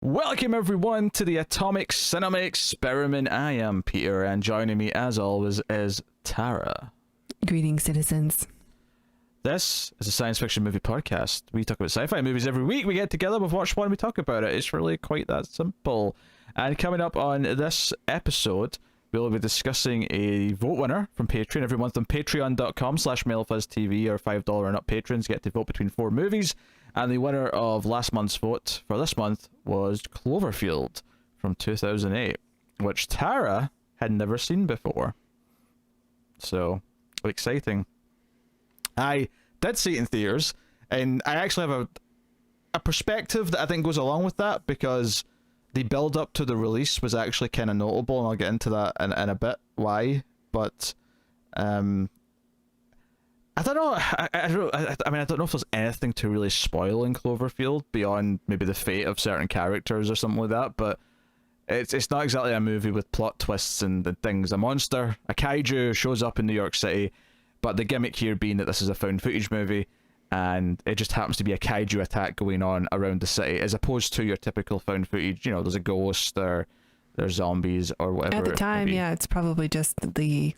Welcome everyone to the Atomic Cinema Experiment. I am Peter, and joining me as always is Tara. Greetings, citizens. This is a science fiction movie podcast. We talk about sci-fi movies every week. We get together, we've watched one, we talk about it. It's really quite that simple. And coming up on this episode, we'll be discussing a vote winner from Patreon every month on patreon.com/MailFuzzTV. Our $5 and up patrons get to vote between 4 movies. And the winner of last month's vote for this month was Cloverfield from 2008, which Tara had never seen before. So, exciting. I did see it in theaters, and I actually have a perspective that I think goes along with that, because the build-up to the release was actually kind of notable, and I'll get into that in a bit, why. But, I don't know. I mean, I don't know if there's anything to really spoil in Cloverfield beyond maybe the fate of certain characters or something like that. But it's not exactly a movie with plot twists and things. A monster, a kaiju, shows up in New York City, but the gimmick here being that this is a found footage movie, and it just happens to be a kaiju attack going on around the city, as opposed to your typical found footage. You know, there's a ghost, or there's zombies, or whatever. At the time, yeah, it's probably just the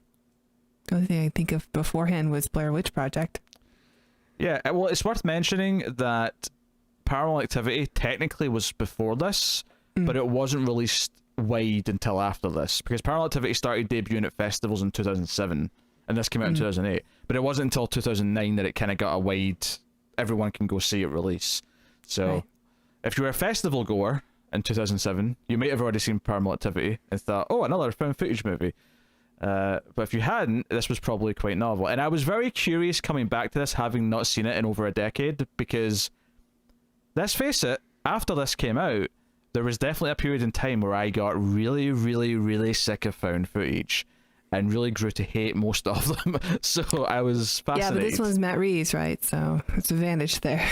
only thing I think of beforehand was Blair Witch Project. Yeah, well, it's worth mentioning that Paranormal Activity technically was before this, but it wasn't released wide until after this, because Paranormal Activity started debuting at festivals in 2007, and this came out in 2008. But it wasn't until 2009 that it kind of got a wide, everyone can go see it release. So, right. If you were a festival goer in 2007, you might have already seen Paranormal Activity and thought, oh, another found footage movie. But if you hadn't, this was probably quite novel. And I was very curious coming back to this, having not seen it in over a decade, because, let's face it, after this came out, there was definitely a period in time where I got really, really, really sick of found footage and really grew to hate most of them. So I was fascinated. Yeah, but this one's Matt Reeves, right? So it's an advantage there.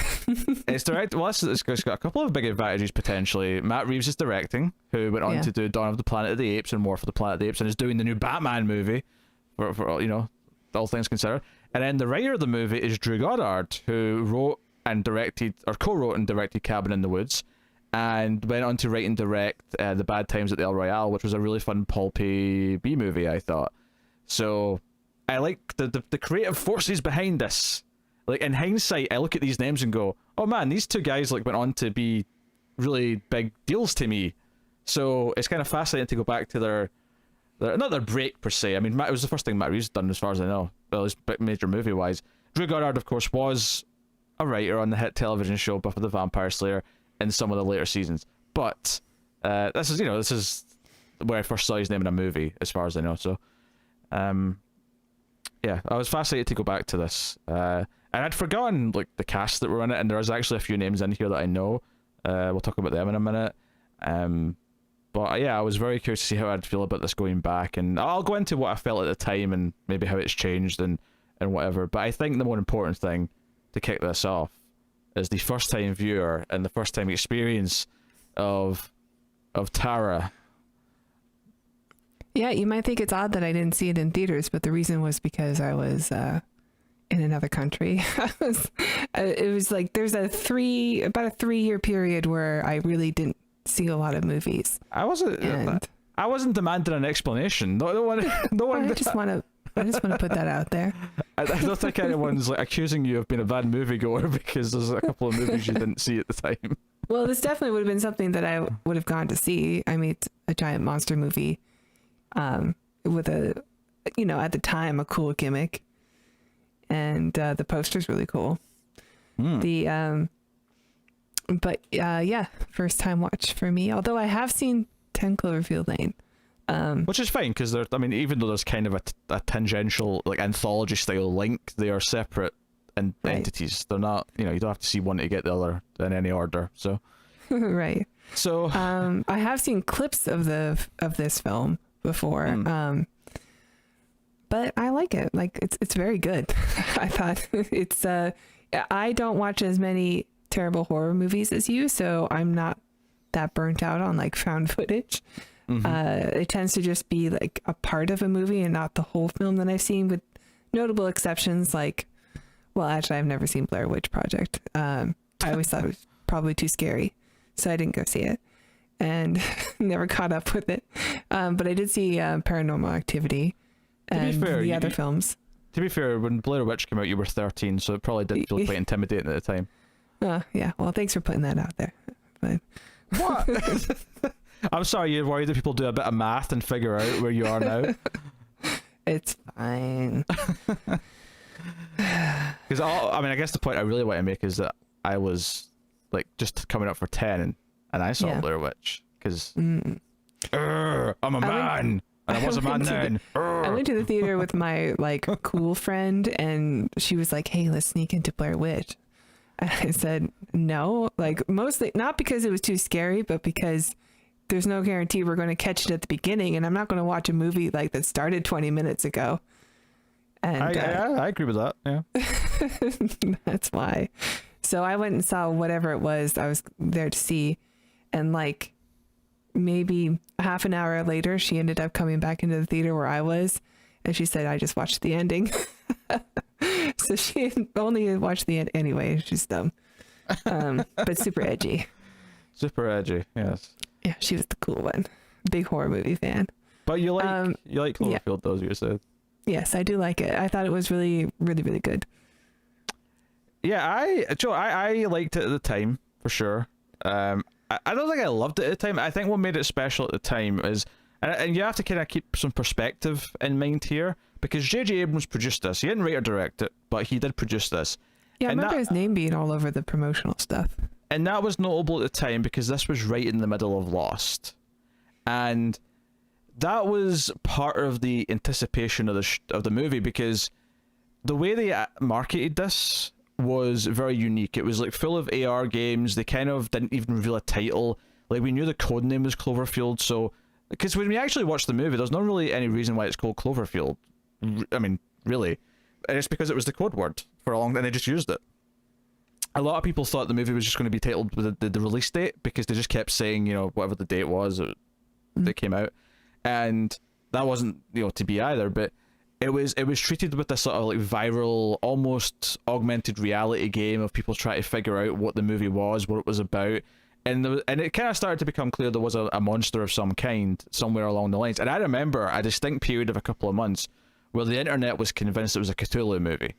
It's direct. Well, it's got a couple of big advantages potentially. Matt Reeves is directing, who went on to do Dawn of the Planet of the Apes and War for the Planet of the Apes, and is doing the new Batman movie, for you know, all things considered. And then the writer of the movie is Drew Goddard, who wrote and directed, or co-wrote and directed Cabin in the Woods, and went on to write and direct The Bad Times at the El Royale, which was a really fun pulpy B movie, I thought. So I like the creative forces behind this. Like, in hindsight, I look at these names and go, oh man, these two guys like went on to be really big deals to me. So it's kind of fascinating to go back to their not their break per se. I mean, it was the first thing Matt Reeves done as far as I know, well, at least major movie wise. Drew Goddard, of course, was a writer on the hit television show Buffy the Vampire Slayer in some of the later seasons. But this is where I first saw his name in a movie, as far as I know. So yeah, I was fascinated to go back to this. And I'd forgotten like the cast that were in it, and there was actually a few names in here that I know. We'll talk about them in a minute. But yeah, I was very curious to see how I'd feel about this going back, and I'll go into what I felt at the time and maybe how it's changed and whatever. But I think the more important thing to kick this off is the first time viewer and the first time experience of Tara. Yeah, you might think it's odd that I didn't see it in theaters, but the reason was because I was in another country. It was like there's about a 3-year period where I really didn't see a lot of movies. I wasn't demanding an explanation. No one. I just want to put that out there. I don't think anyone's like accusing you of being a bad moviegoer because there's a couple of movies you didn't see at the time. Well, this definitely would have been something that I would have gone to see. I mean, it's a giant monster movie. With a, at the time, a cool gimmick, and the poster's really cool. Yeah, first time watch for me. Although I have seen 10 Cloverfield Lane, which is fine because even though there's kind of a tangential like anthology style link, they are separate entities. They're not, you don't have to see one to get the other in any order. So, right. So, I have seen clips of this film before, but I like it. Like it's very good. I thought it's I don't watch as many terrible horror movies as you, so I'm not that burnt out on like found footage. It tends to just be like a part of a movie and not the whole film that I've seen, with notable exceptions like, well, actually I've never seen Blair Witch Project. I always thought it was probably too scary, so I didn't go see it. and never caught up with it. But I did see Paranormal Activity and the other films. To be fair, when Blair Witch came out, you were 13, so it probably did feel quite intimidating at the time. Yeah. Well, thanks for putting that out there. But... What? I'm sorry, you're worried that people do a bit of math and figure out where you are now? It's fine. Because I guess the point I really want to make is that I was like just coming up for 10 and I saw Blair Witch because I'm a man and I was a man then. I went to the theater with my like cool friend and she was like, hey, let's sneak into Blair Witch. And I said no, like mostly not because it was too scary, but because there's no guarantee we're going to catch it at the beginning, and I'm not going to watch a movie like that started 20 minutes ago. And I agree with that. Yeah. That's why. So I went and saw whatever it was I was there to see, and like maybe half an hour later, she ended up coming back into the theater where I was, and she said, I just watched the ending. So she only watched the end anyway. She's dumb. But super edgy. Super edgy, yes. Yeah, she was the cool one. Big horror movie fan. But you like Cloverfield, though, as you said. Yes, I do like it. I thought it was really, really, really good. Yeah, I liked it at the time, for sure. I don't think I loved it at the time. I think what made it special at the time is, and you have to kind of keep some perspective in mind here, because J.J. Abrams produced this. He didn't write or direct it, but he did produce this. Yeah, I remember his name being all over the promotional stuff. And that was notable at the time because this was right in the middle of Lost. And that was part of the anticipation of the movie, because the way they marketed this was very unique. It was like full of AR games. They kind of didn't even reveal a title. Like, we knew the code name was Cloverfield, so because when we actually watched the movie, there's not really any reason why it's called Cloverfield. I mean, really. And it's because it was the code word for a long time, and they just used it. A lot of people thought the movie was just going to be titled with the release date, because they just kept saying, you know, whatever the date was that came out. And that wasn't, you know, to be either, but it was treated with this sort of like viral, almost augmented reality game of people trying to figure out what the movie was, what it was about. And it kind of started to become clear there was a monster of some kind somewhere along the lines. And I remember a distinct period of a couple of months where the internet was convinced it was a Cthulhu movie.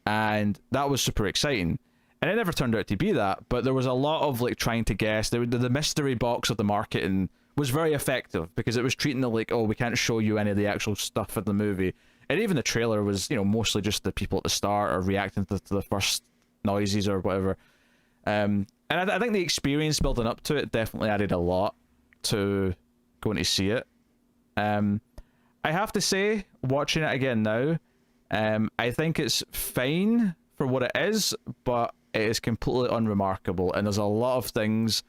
And that was super exciting. And it never turned out to be that, but there was a lot of like trying to guess. The mystery box of the marketing was very effective, because it was treating it like, oh, we can't show you any of the actual stuff in the movie. And even the trailer was, you know, mostly just the people at the start or reacting to the first noises or whatever. And I think the experience building up to it definitely added a lot to going to see it. I have to say, watching it again now, I think it's fine for what it is, but it is completely unremarkable, and there's a lot of things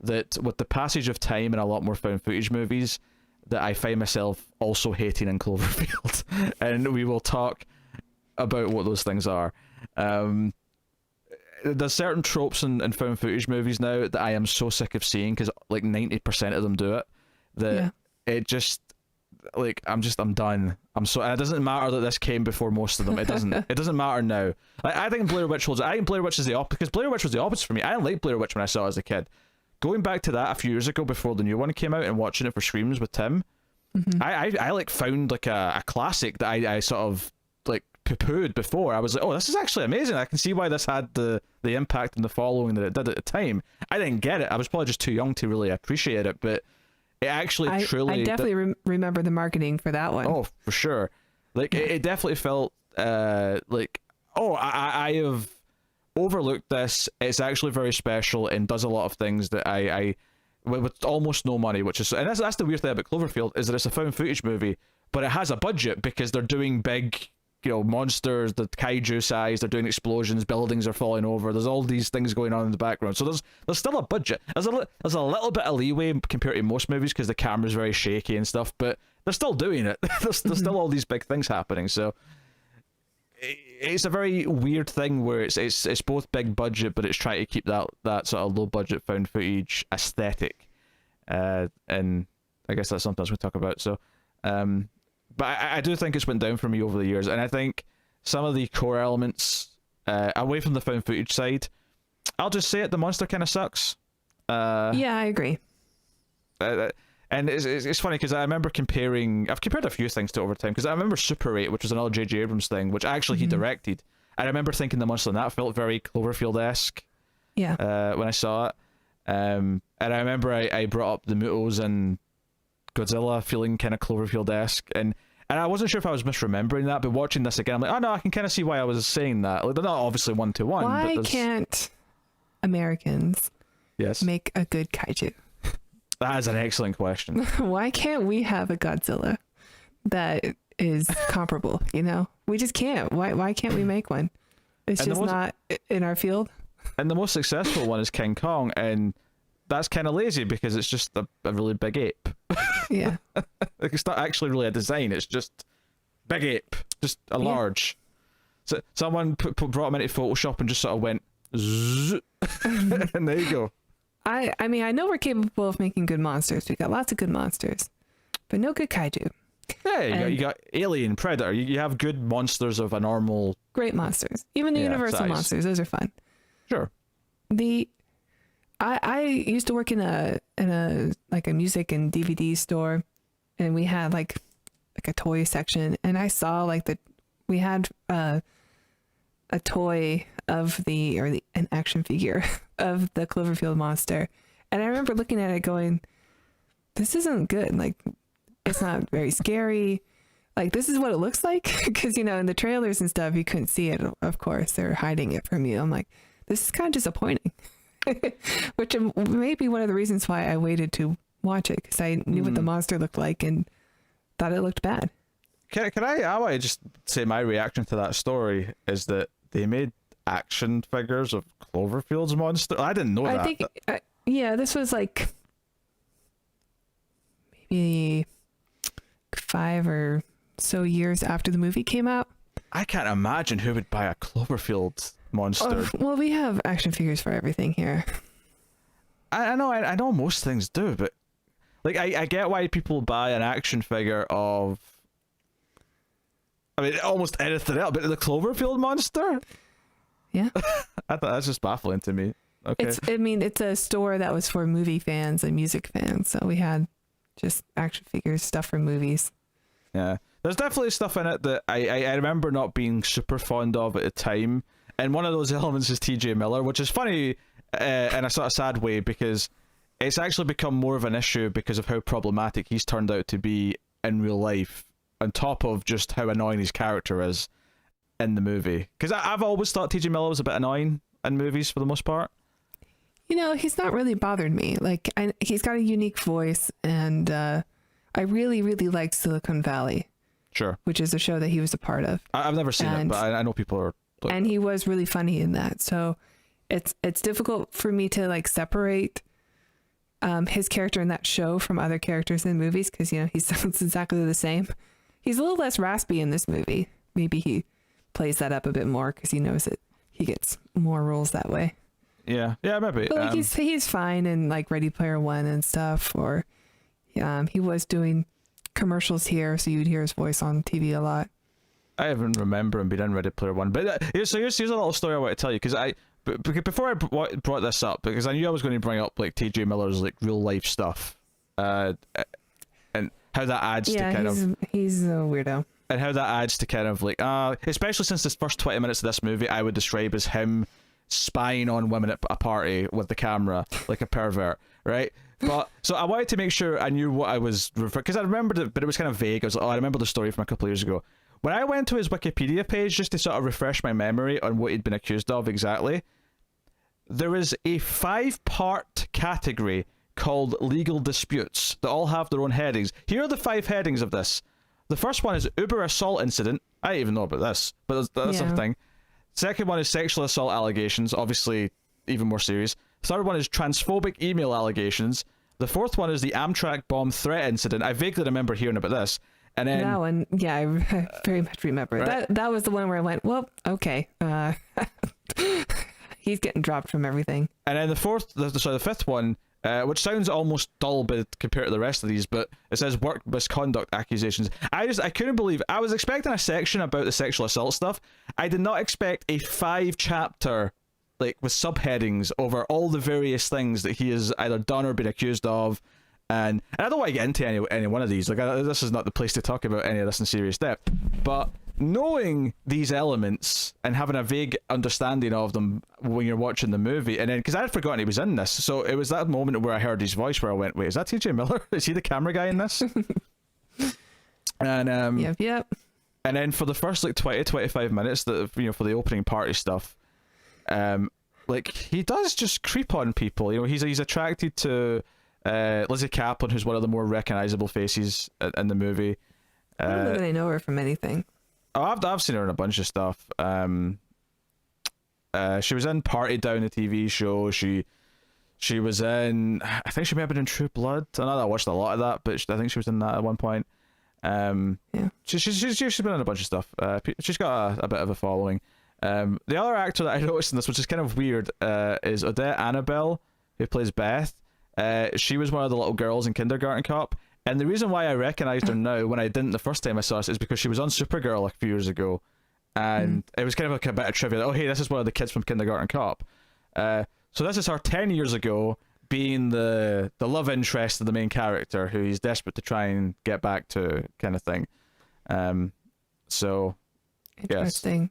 that, with the passage of time and a lot more found footage movies, that I find myself also hating in Cloverfield. And we will talk about what those things are. There's certain tropes in found footage movies now that I am so sick of seeing, because like 90% of them do it, that it just, like, I'm done. And it doesn't matter that this came before most of them. It doesn't matter now. Like, I think Blair Witch I think Blair Witch is the opposite, because Blair Witch was the opposite for me. I didn't like Blair Witch when I saw it as a kid. Going back to that a few years ago before the new one came out and watching it for Screams with Tim, I like found like a classic that I sort of like poo-pooed before. I was like, oh, this is actually amazing. I can see why this had the impact and the following that it did at the time. I didn't get it. I was probably just too young to really appreciate it, but it actually I definitely remember the marketing for that one. Oh, for sure. Like, it definitely felt like, oh, I have overlooked this. It's actually very special and does a lot of things that I with almost no money, which is, and that's the weird thing about Cloverfield, is that it's a found footage movie, but it has a budget because they're doing big, you know, monsters, the kaiju size, they're doing explosions, buildings are falling over, there's all these things going on in the background, so there's still a budget. There's a little bit of leeway compared to most movies because the camera's very shaky and stuff, but they're still doing it. there's still all these big things happening, so it's a very weird thing where it's both big budget, but it's trying to keep that sort of low budget found footage aesthetic, and I guess that's something else we talk about. So, but I do think it's went down for me over the years, and I think some of the core elements, away from the found footage side, I'll just say it, the monster kind of sucks. Yeah, I agree. And it's funny because I remember I've compared a few things to over time, because I remember Super 8, which was another J.J. Abrams thing, which actually he directed. I remember thinking the monster in that felt very Cloverfield-esque. Yeah. When I saw it. And I remember I brought up the Mutos and Godzilla feeling kind of Cloverfield-esque, and I wasn't sure if I was misremembering that, but watching this again, I'm like, oh no, I can kind of see why I was saying that. Like, they're not obviously one-to-one. Why can't Americans make a good kaiju? That is an excellent question. Why can't we have a Godzilla that is comparable? You know, we just can't. Why can't we make one? It's just not in our field. And the most successful one is King Kong, and that's kind of lazy because it's just a really big ape. Yeah. Like, it's not actually really a design, it's just big ape, just a large. So someone brought him into Photoshop and just sort of went zzz, and there you go. I mean, I know we're capable of making good monsters. We got lots of good monsters, but no good kaiju. Yeah, you got Alien, Predator. You have good monsters of a normal... Great monsters. Even the Universal size. monsters, those are fun. Sure. I used to work in a like a music and DVD store, and we had like a toy section, and I saw we had a toy of an action figure of the Cloverfield monster, and I remember looking at it going, this isn't good. Like, it's not very scary. Like, this is what it looks like, because in the trailers and stuff you couldn't see it, of course they're hiding it from you. I'm like, this is kind of disappointing. Which may be one of the reasons why I waited to watch it, because I knew what the monster looked like and thought it looked bad. I want to just say my reaction to that story is that they made action figures of Cloverfield's monster. I didn't know that. I think, this was like maybe 5 or so years after the movie came out. I can't imagine who would buy a Cloverfield monster. Well, we have action figures for everything here. I know most things do, but like I get why people buy an action figure of, I mean, almost anything else, but the Cloverfield monster? Yeah. I thought that's just baffling to me. Okay. It's a store that was for movie fans and music fans, so we had just action figures, stuff from movies. Yeah. There's definitely stuff in it that I remember not being super fond of at the time. And one of those elements is TJ Miller, which is funny in a sort of sad way, because it's actually become more of an issue because of how problematic he's turned out to be in real life, on top of just how annoying his character is in the movie. Because I've always thought TJ Miller was a bit annoying in movies for the most part. He's not really bothered me. Like, he's got a unique voice, and I really, really liked Silicon Valley. Sure. Which is a show that he was a part of. I've never seen it, but I know people are... And he was really funny in that. So it's difficult for me to separate his character in that show from other characters in movies, because he sounds exactly the same. He's a little less raspy in this movie. Maybe he plays that up a bit more because he knows that he gets more roles that way. Yeah, maybe. But he's fine in Ready Player One and stuff. Or he was doing commercials here, so you'd hear his voice on TV a lot. I even remember him being in Ready Player One. But here's a little story I want to tell you, because before I brought this up, because I knew I was going to bring up TJ Miller's real life stuff, and how that adds to kind of... he's a weirdo. And how that adds to kind of especially since the first 20 minutes of this movie I would describe as him spying on women at a party with the camera like a pervert, right? But so I wanted to make sure I knew what I was referring, because I remembered it, but it was kind of vague. I was like, I remember the story from a couple of years ago. When I went to his Wikipedia page just to sort of refresh my memory on what he'd been accused of exactly, there is a 5-part category called legal disputes that all have their own headings. Here are the 5 headings of this. The first one is Uber assault incident. I didn't even know about this, but that's a thing. Second one is sexual assault allegations, obviously even more serious. Third one is transphobic email allegations. The fourth one is the Amtrak bomb threat incident. I vaguely remember hearing about this. And then that one, yeah, I very much remember. Right. That was the one where I went, well, okay. He's getting dropped from everything. And then the fifth one, which sounds almost dull but compared to the rest of these, but it says work misconduct accusations. I couldn't believe, I was expecting a section about the sexual assault stuff. I did not expect a 5-chapter with subheadings over all the various things that he has either done or been accused of, And I don't want to get into any one of these. Like, this is not the place to talk about any of this in serious depth. But knowing these elements and having a vague understanding of them when you're watching the movie, and then because I had forgotten he was in this, so it was that moment where I heard his voice where I went, "Wait, is that T.J. Miller? Is he the camera guy in this?" And yep. And then for the first like 20-25 minutes, that for the opening party stuff, like he does just creep on people. He's attracted to Lizzy Caplan, who's one of the more recognizable faces in the movie. I don't know that I know her from anything. Oh, I've seen her in a bunch of stuff. She was in Party Down, the TV show. She was in, I think she may have been in True Blood. I know that I watched a lot of that, but I think she was in that at one point. Yeah. She's been in a bunch of stuff. She's got a bit of a following. The other actor that I noticed in this, which is kind of weird, is Odette Annabelle, who plays Beth. She was one of the little girls in Kindergarten Cop. And the reason why I recognized her now when I didn't the first time I saw this is because she was on Supergirl a few years ago. And it was kind of like a bit of trivia. Oh, hey, this is one of the kids from Kindergarten Cop. So this is her 10 years ago being the love interest of the main character who he's desperate to try and get back to, kind of thing. So, interesting.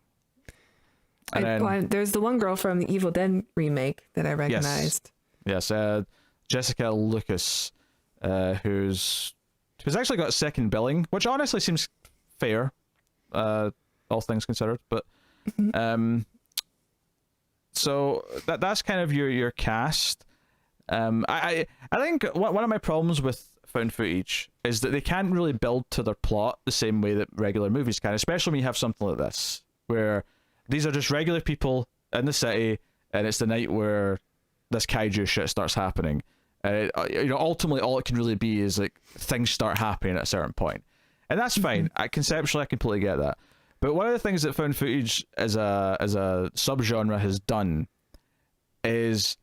Yes. There's the one girl from the Evil Dead remake that I recognized. Yes, Jessica Lucas, who's actually got second billing, which honestly seems fair, all things considered. But so that's kind of your cast. I think one of my problems with found footage is that they can't really build to their plot the same way that regular movies can, especially when you have something like this, where these are just regular people in the city, and it's the night where this kaiju shit starts happening. Ultimately, all it can really be is like things start happening at a certain point, and that's fine. Conceptually, I completely get that. But one of the things that found footage as a subgenre has done is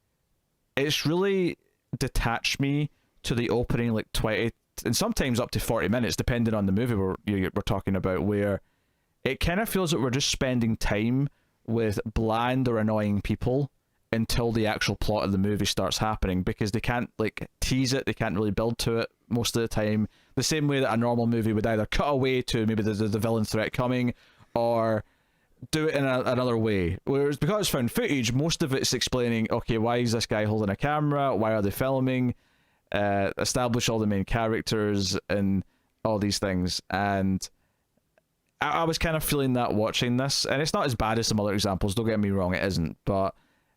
it's really detached me to the opening like 20 and sometimes up to 40 minutes, depending on the movie we're talking about, where it kind of feels that we're just spending time with bland or annoying people until the actual plot of the movie starts happening, because they can't like tease it, they can't really build to it most of the time, the same way that a normal movie would either cut away to maybe the villain threat coming or do it in another way. Whereas because it's found footage, most of it's explaining, okay, why is this guy holding a camera, why are they filming, establish all the main characters and all these things. And I was kind of feeling that watching this, and it's not as bad as some other examples, don't get me wrong, it isn't, but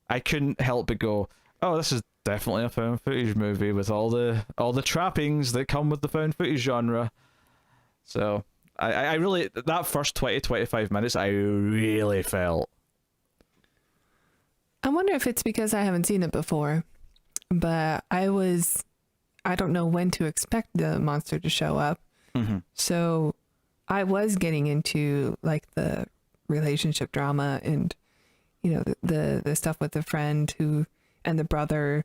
I couldn't help but go, oh, this is definitely a found footage movie with all the trappings that come with the found footage genre. So I really, that first 20-25 minutes, I really felt. I wonder if it's because I haven't seen it before, but I don't know when to expect the monster to show up. So I was getting into like the relationship drama and the stuff with the friend and the brother,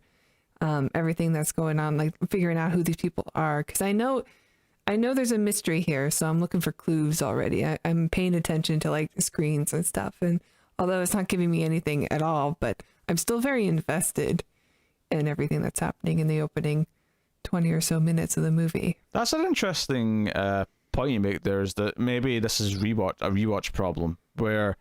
everything that's going on, like figuring out who these people are, because I know there's a mystery here, so I'm looking for clues already. I'm paying attention to like the screens and stuff, and although it's not giving me anything at all, but I'm still very invested in everything that's happening in the opening 20 or so minutes of the movie. That's an interesting point you make there, is that maybe this is a rewatch problem, where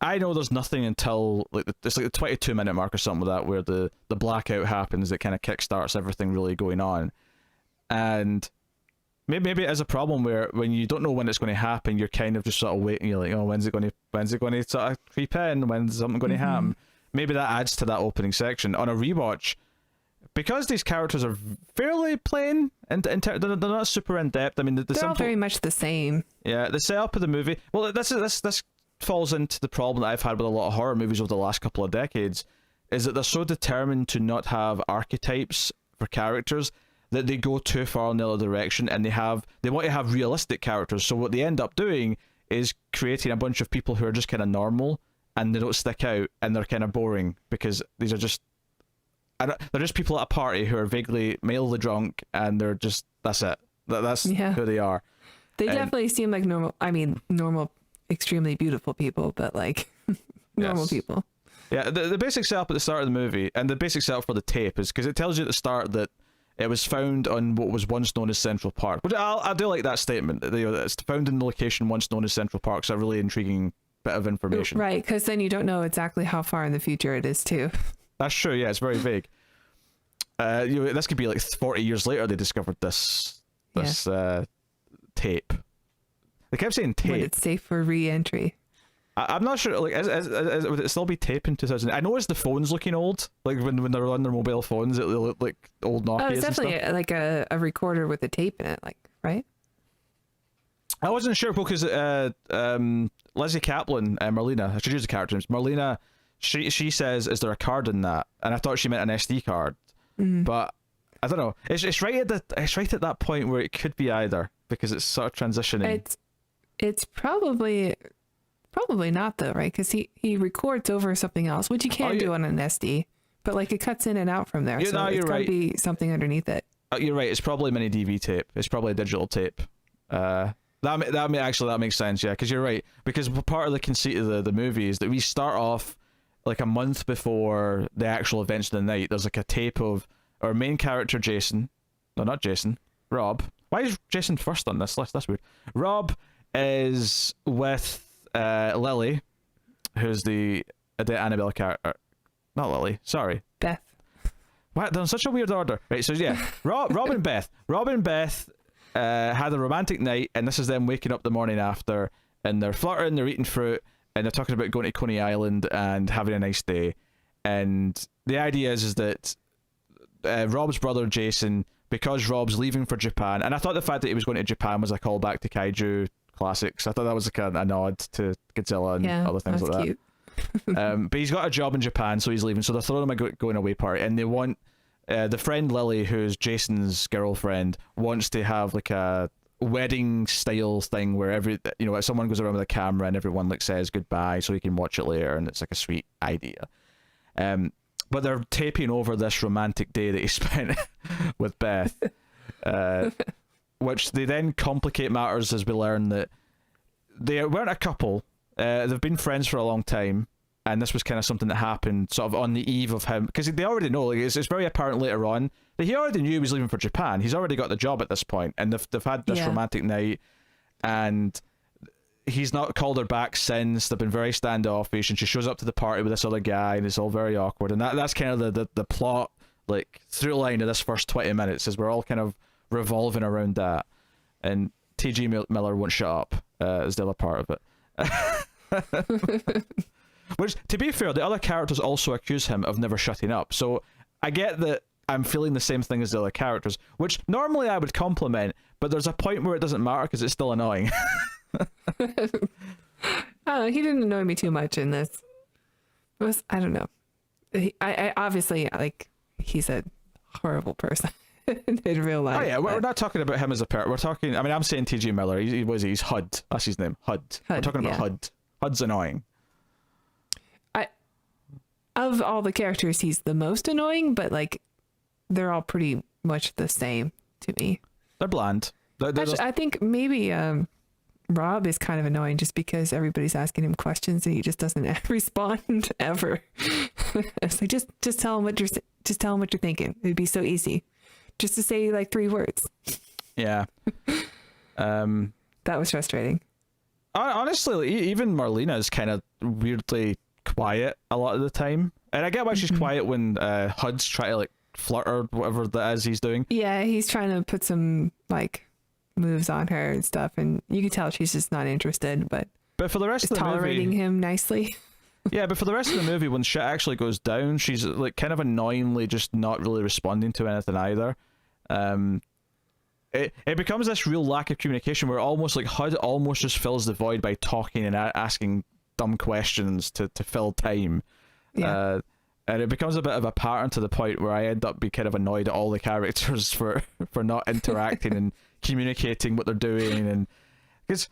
I know there's nothing until it's like the 22-minute mark or something like that, where the blackout happens that kind of kickstarts everything really going on. And maybe it is a problem where when you don't know when it's going to happen, you're kind of just sort of waiting. You're like, oh, when's it going to sort of creep in? When's something going to happen? Maybe that adds to that opening section. On a rewatch, because these characters are fairly plain and they're not super in depth. I mean, they're all very much the same. Yeah, the setup of the movie. Well, this falls into the problem that I've had with a lot of horror movies over the last couple of decades, is that they're so determined to not have archetypes for characters that they go too far in the other direction, and they want to have realistic characters. So what they end up doing is creating a bunch of people who are just kind of normal, and they don't stick out, and they're kind of boring, because these are just they're just people at a party who are vaguely mildly drunk, and they're just, that's it. That's who they are. They definitely seem like normal, extremely beautiful people, but like normal people. Yeah, the basic setup at the start of the movie, and the basic setup for the tape, is because it tells you at the start that It was found on what was once known as Central Park. But I do like that statement. It's found in the location once known as Central Park. It's a really intriguing bit of information. Right, because then you don't know exactly how far in the future it is too. That's true. Yeah, it's very vague. This could be like 40 years later they discovered this tape. They kept saying tape. When it's safe for re-entry. I'm not sure. Like, would it still be tape in 2000? I noticed the phones looking old. Like when they're on their mobile phones, it look like old Nokias. Oh, it's and definitely stuff. like a recorder with a tape in it, like, right? I wasn't sure because Lizzy Caplan, Marlena, I should use the character names. Marlena, she says, "Is there a card in that?" And I thought she meant an SD card, but I don't know. It's right at that point where it could be either because it's sort of transitioning. It's probably not though, right? Because he records over something else, which you can do on an SD, but like it cuts in and out from there. So it's got to be something underneath it. You're right. It's probably mini DV tape. It's probably a digital tape. That makes sense. Yeah, because you're right. Because part of the conceit of the movie is that we start off like a month before the actual events of the night. There's like a tape of our main character Jason. No, not Jason. Rob. Why is Jason first on this list? That's weird. Rob is with Lily, who's the Odette Annabelle character. Not Lily. Sorry. Beth. What? They're in such a weird order. Right. So yeah, Rob and Beth. Rob and Beth had a romantic night, and this is them waking up the morning after, and they're flirting, they're eating fruit, and they're talking about going to Coney Island and having a nice day. And the idea is that Rob's brother Jason, because Rob's leaving for Japan, and I thought the fact that he was going to Japan was a callback to kaiju classics. I thought that was like a nod to Godzilla and other things like cute. that. But he's got a job in Japan, so he's leaving. So they're throwing him a going away party, and they want the friend Lily, who's Jason's girlfriend, wants to have like a wedding style thing where someone goes around with a camera and everyone like says goodbye so he can watch it later, and it's like a sweet idea. But they're taping over this romantic day that he spent with Beth, which they then complicate matters as we learn that they weren't a couple. They've been friends for a long time, and this was kind of something that happened sort of on the eve of him, because they already know, like it's very apparent later on that he already knew he was leaving for Japan. He's already got the job at this point, and they've had this romantic night, and he's not called her back since. They've been very standoffish, and she shows up to the party with this other guy, and it's all very awkward. And that's kind of the plot, like through line of this first 20 minutes, is we're all kind of revolving around that. And T.G. Miller won't shut up, is the other part of it. Which, to be fair, the other characters also accuse him of never shutting up. So I get that I'm feeling the same thing as the other characters, which normally I would compliment, but there's a point where it doesn't matter because it's still annoying. Oh, he didn't annoy me too much in this. I don't know. I obviously, like, he's a horrible person in real life. Oh yeah, we're not talking about him as a parent. We're talking. I mean, I'm saying T.G. Miller. He's HUD. That's his name. HUD. We're talking about HUD. HUD's annoying. Of all the characters, he's the most annoying, but like, they're all pretty much the same to me. They're bland. Actually, I think maybe Rob is kind of annoying just because everybody's asking him questions and he just doesn't respond ever. It's like just tell him what you're thinking. It'd be so easy, just to say like 3 words. Yeah. That was frustrating. Honestly, even Marlena is kind of weirdly quiet a lot of the time, and I get why she's quiet when HUD's trying to like flirt or whatever that is he's doing. Yeah, he's trying to put some like moves on her and stuff, and you can tell she's just not interested, but for the rest of the tolerating movie, him nicely. Yeah, but for the rest of the movie, when shit actually goes down, she's like kind of annoyingly just not really responding to anything either. It becomes this real lack of communication where almost like HUD almost just fills the void by talking and asking dumb questions to fill time. Yeah. And it becomes a bit of a pattern to the point where I end up being kind of annoyed at all the characters for not interacting and communicating what they're doing. And because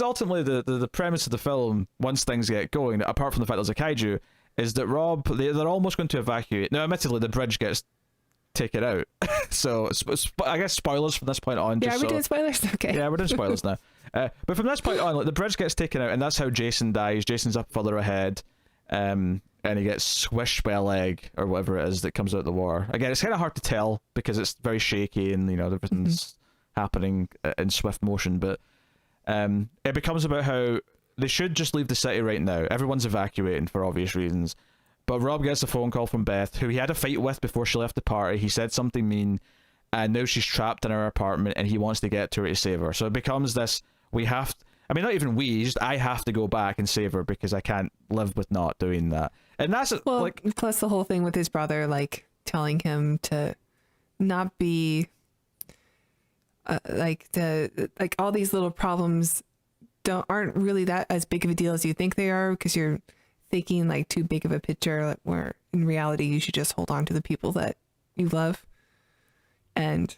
ultimately the premise of the film, once things get going, apart from the fact there's a kaiju, is that Rob, they're almost going to evacuate. Now, admittedly, the bridge gets taken out. So I guess spoilers from this point on. Yeah, are we doing spoilers? Okay. Yeah, we're doing spoilers now. But from this point on, like, the bridge gets taken out, and that's how Jason dies. Jason's up further ahead. And and he gets swished by a leg or whatever it is that comes out the water. Again, it's kind of hard to tell because it's very shaky and everything's happening in swift motion. But it becomes about how they should just leave the city right now. Everyone's evacuating for obvious reasons. But Rob gets a phone call from Beth, who he had a fight with before she left the party. He said something mean, and now she's trapped in her apartment, and he wants to get to her to save her. So it becomes this, not even we, just I have to go back and save her because I can't live with not doing that. And that's plus the whole thing with his brother, like telling him to not be all these little problems aren't really that as big of a deal as you think they are, because you're thinking like too big of a picture, where in reality you should just hold on to the people that you love. And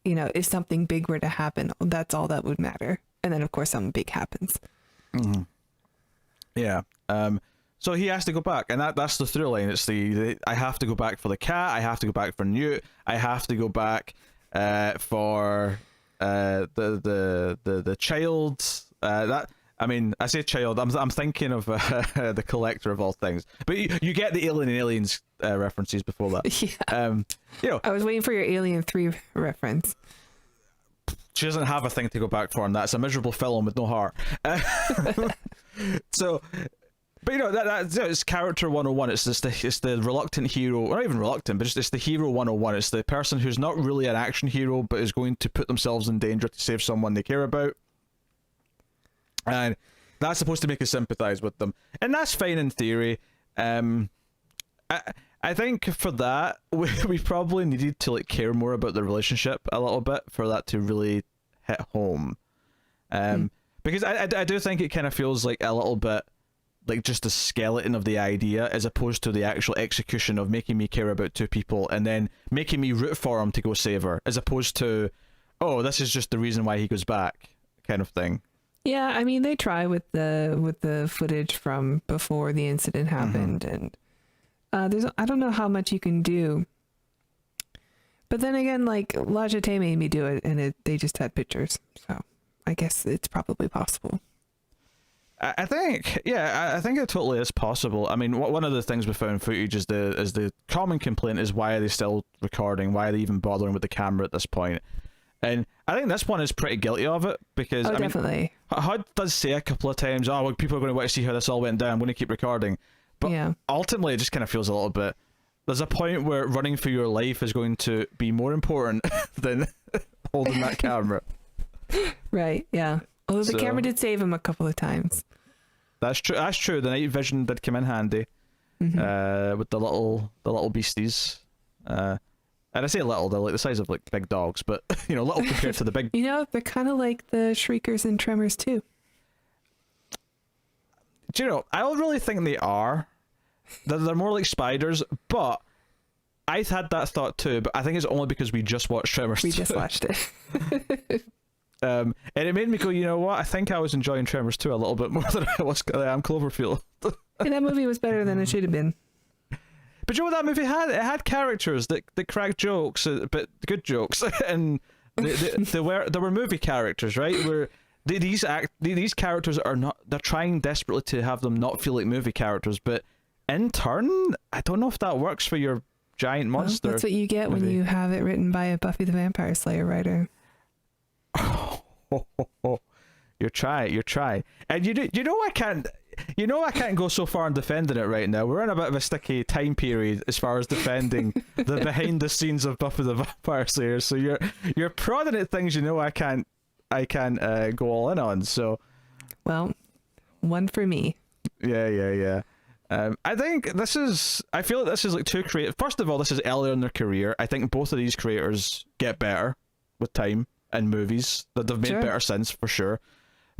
if something big were to happen, that's all that would matter. And then of course something big happens. Mm-hmm. Yeah. So he has to go back, and that's the through line. It's the I have to go back for the cat, I have to go back for Newt, I have to go back for the child. I say child, I'm thinking of the collector of all things. But you get the Alien and Aliens references before that. Yeah. I was waiting for your Alien 3 reference. She doesn't have a thing to go back for, and that's a miserable film with no heart. So, but that's character 101. It's the reluctant hero, or not even reluctant, but it's the hero 101. It's the person who's not really an action hero, but is going to put themselves in danger to save someone they care about. And that's supposed to make us sympathize with them, and that's fine in theory. I think for that we probably needed to care more about the relationship a little bit for that to really hit home. Because I do think it kind of feels like a little bit like just a skeleton of the idea, as opposed to the actual execution of making me care about two people and then making me root for him to go save her, as opposed to, oh, this is just the reason why he goes back, kind of thing. Yeah, I mean, they try with the footage from before the incident happened, and I don't know how much you can do. But then again, like La Jetée made me do it, and they just had pictures, so I guess it's probably possible. I think it totally is possible. I mean, one of the things with found footage is the common complaint is, why are they still recording? Why are they even bothering with the camera at this point? And I think this one is pretty guilty of it, because definitely. HUD does say a couple of times, oh, well, people are going to want to see how this all went down, I'm going to keep recording. But ultimately it just kind of feels a little bit, there's a point where running for your life is going to be more important than holding that camera. Right, yeah. Although the camera did save him a couple of times. That's true. The night vision did come in handy, with the little beasties. And I say little, they're like the size of like big dogs, but little compared to the big. They're kind of like the Shriekers and Tremors too. Do you know? I don't really think they are. They're more like spiders, but I've had that thought too. But I think it's only because we just watched Tremors. We just watched it. And it made me go, you know what? I think I was enjoying Tremors 2 a little bit more than I am Cloverfield. And that movie was better than it should have been. But you know what that movie had? It had characters that cracked jokes, but good jokes, and there were movie characters, right? Where these characters are not. They're trying desperately to have them not feel like movie characters, but in turn, I don't know if that works for your giant monster. Well, that's what you get movie. When you have it written by a Buffy the Vampire Slayer writer. You're trying, and you know I can't go so far in defending it right now. We're in a bit of a sticky time period as far as defending the behind the scenes of Buffy the Vampire Slayer. So you're prodding at things I can't go all in on. So, well, one for me. Yeah. I think I feel like this is like two creators. First of all, this is earlier in their career. I think both of these creators get better with time and movies that they've made better since, for sure.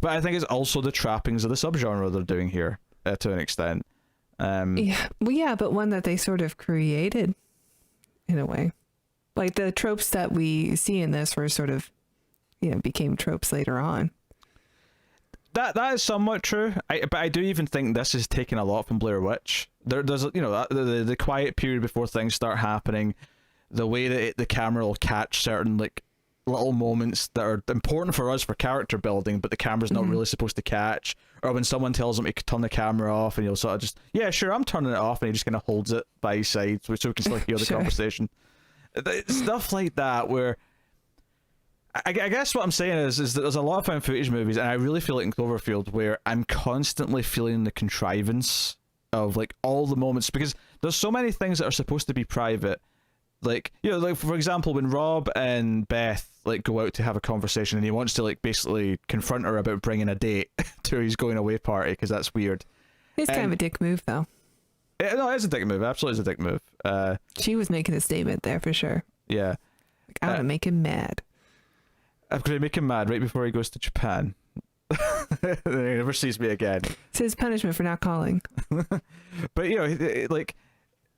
But I think it's also the trappings of the subgenre they're doing here, to an extent. But one that they sort of created, in a way. Like the tropes that we see in this were sort of, became tropes later on. That is somewhat true. But I do even think this is taking a lot from Blair Witch. There's the quiet period before things start happening, the way that the camera will catch certain little moments that are important for us for character building, but the camera's not really supposed to catch, or when someone tells him to turn the camera off, and he'll sort of just, yeah, sure, I'm turning it off, and he just kind of holds it by his side so we can still hear the conversation. Stuff like that, where I guess what I'm saying is that there's a lot of found footage movies, and I really feel like in Cloverfield, where I'm constantly feeling the contrivance of like all the moments, because there's so many things that are supposed to be private. Like, you know, like for example, when Rob and Beth like go out to have a conversation, and he wants to like basically confront her about bringing a date to his going away party because that's weird. It's kind of a dick move, though. No, it's a dick move. Absolutely, is a dick move. She was making a statement there for sure. Yeah, like, I want to make him mad. I'm going to make him mad right before he goes to Japan. Then he never sees me again. It's his punishment for not calling. But you know, like,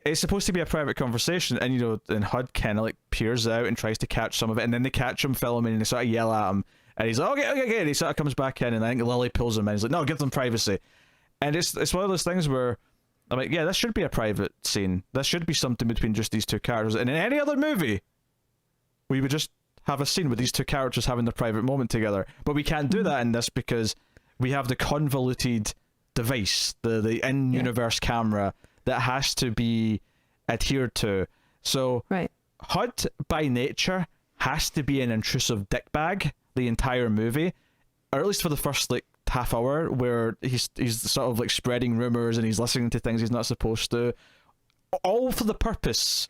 it's supposed to be a private conversation, and you know, and Hud kind of like peers out and tries to catch some of it, and then they catch him filming, and they sort of yell at him, and he's like, okay, and he sort of comes back in, and I think Lily pulls him in. He's like, no, give them privacy. And it's one of those things where I'm like, yeah, this should be a private scene. This should be something between just these two characters. And in any other movie, we would just have a scene with these two characters having their private moment together. But we can't do that in this because we have the convoluted device, the in-universe camera that has to be adhered to. So Hud, by nature, has to be an intrusive dickbag the entire movie, or at least for the first like half hour, where he's sort of like spreading rumors and he's listening to things he's not supposed to, all for the purpose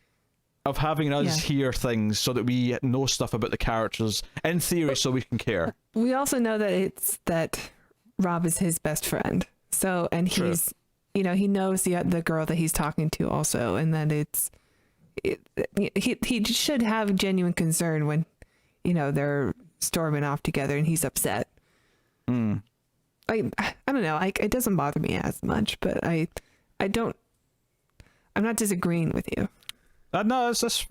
of having us hear things so that we know stuff about the characters in theory, so we can care. We also know that Rob is his best friend, so, and he's you know, he knows the girl that he's talking to also, and that he should have genuine concern when, you know, they're storming off together and he's upset. I don't know, it doesn't bother me as much, but I'm not disagreeing with you. No, it's just,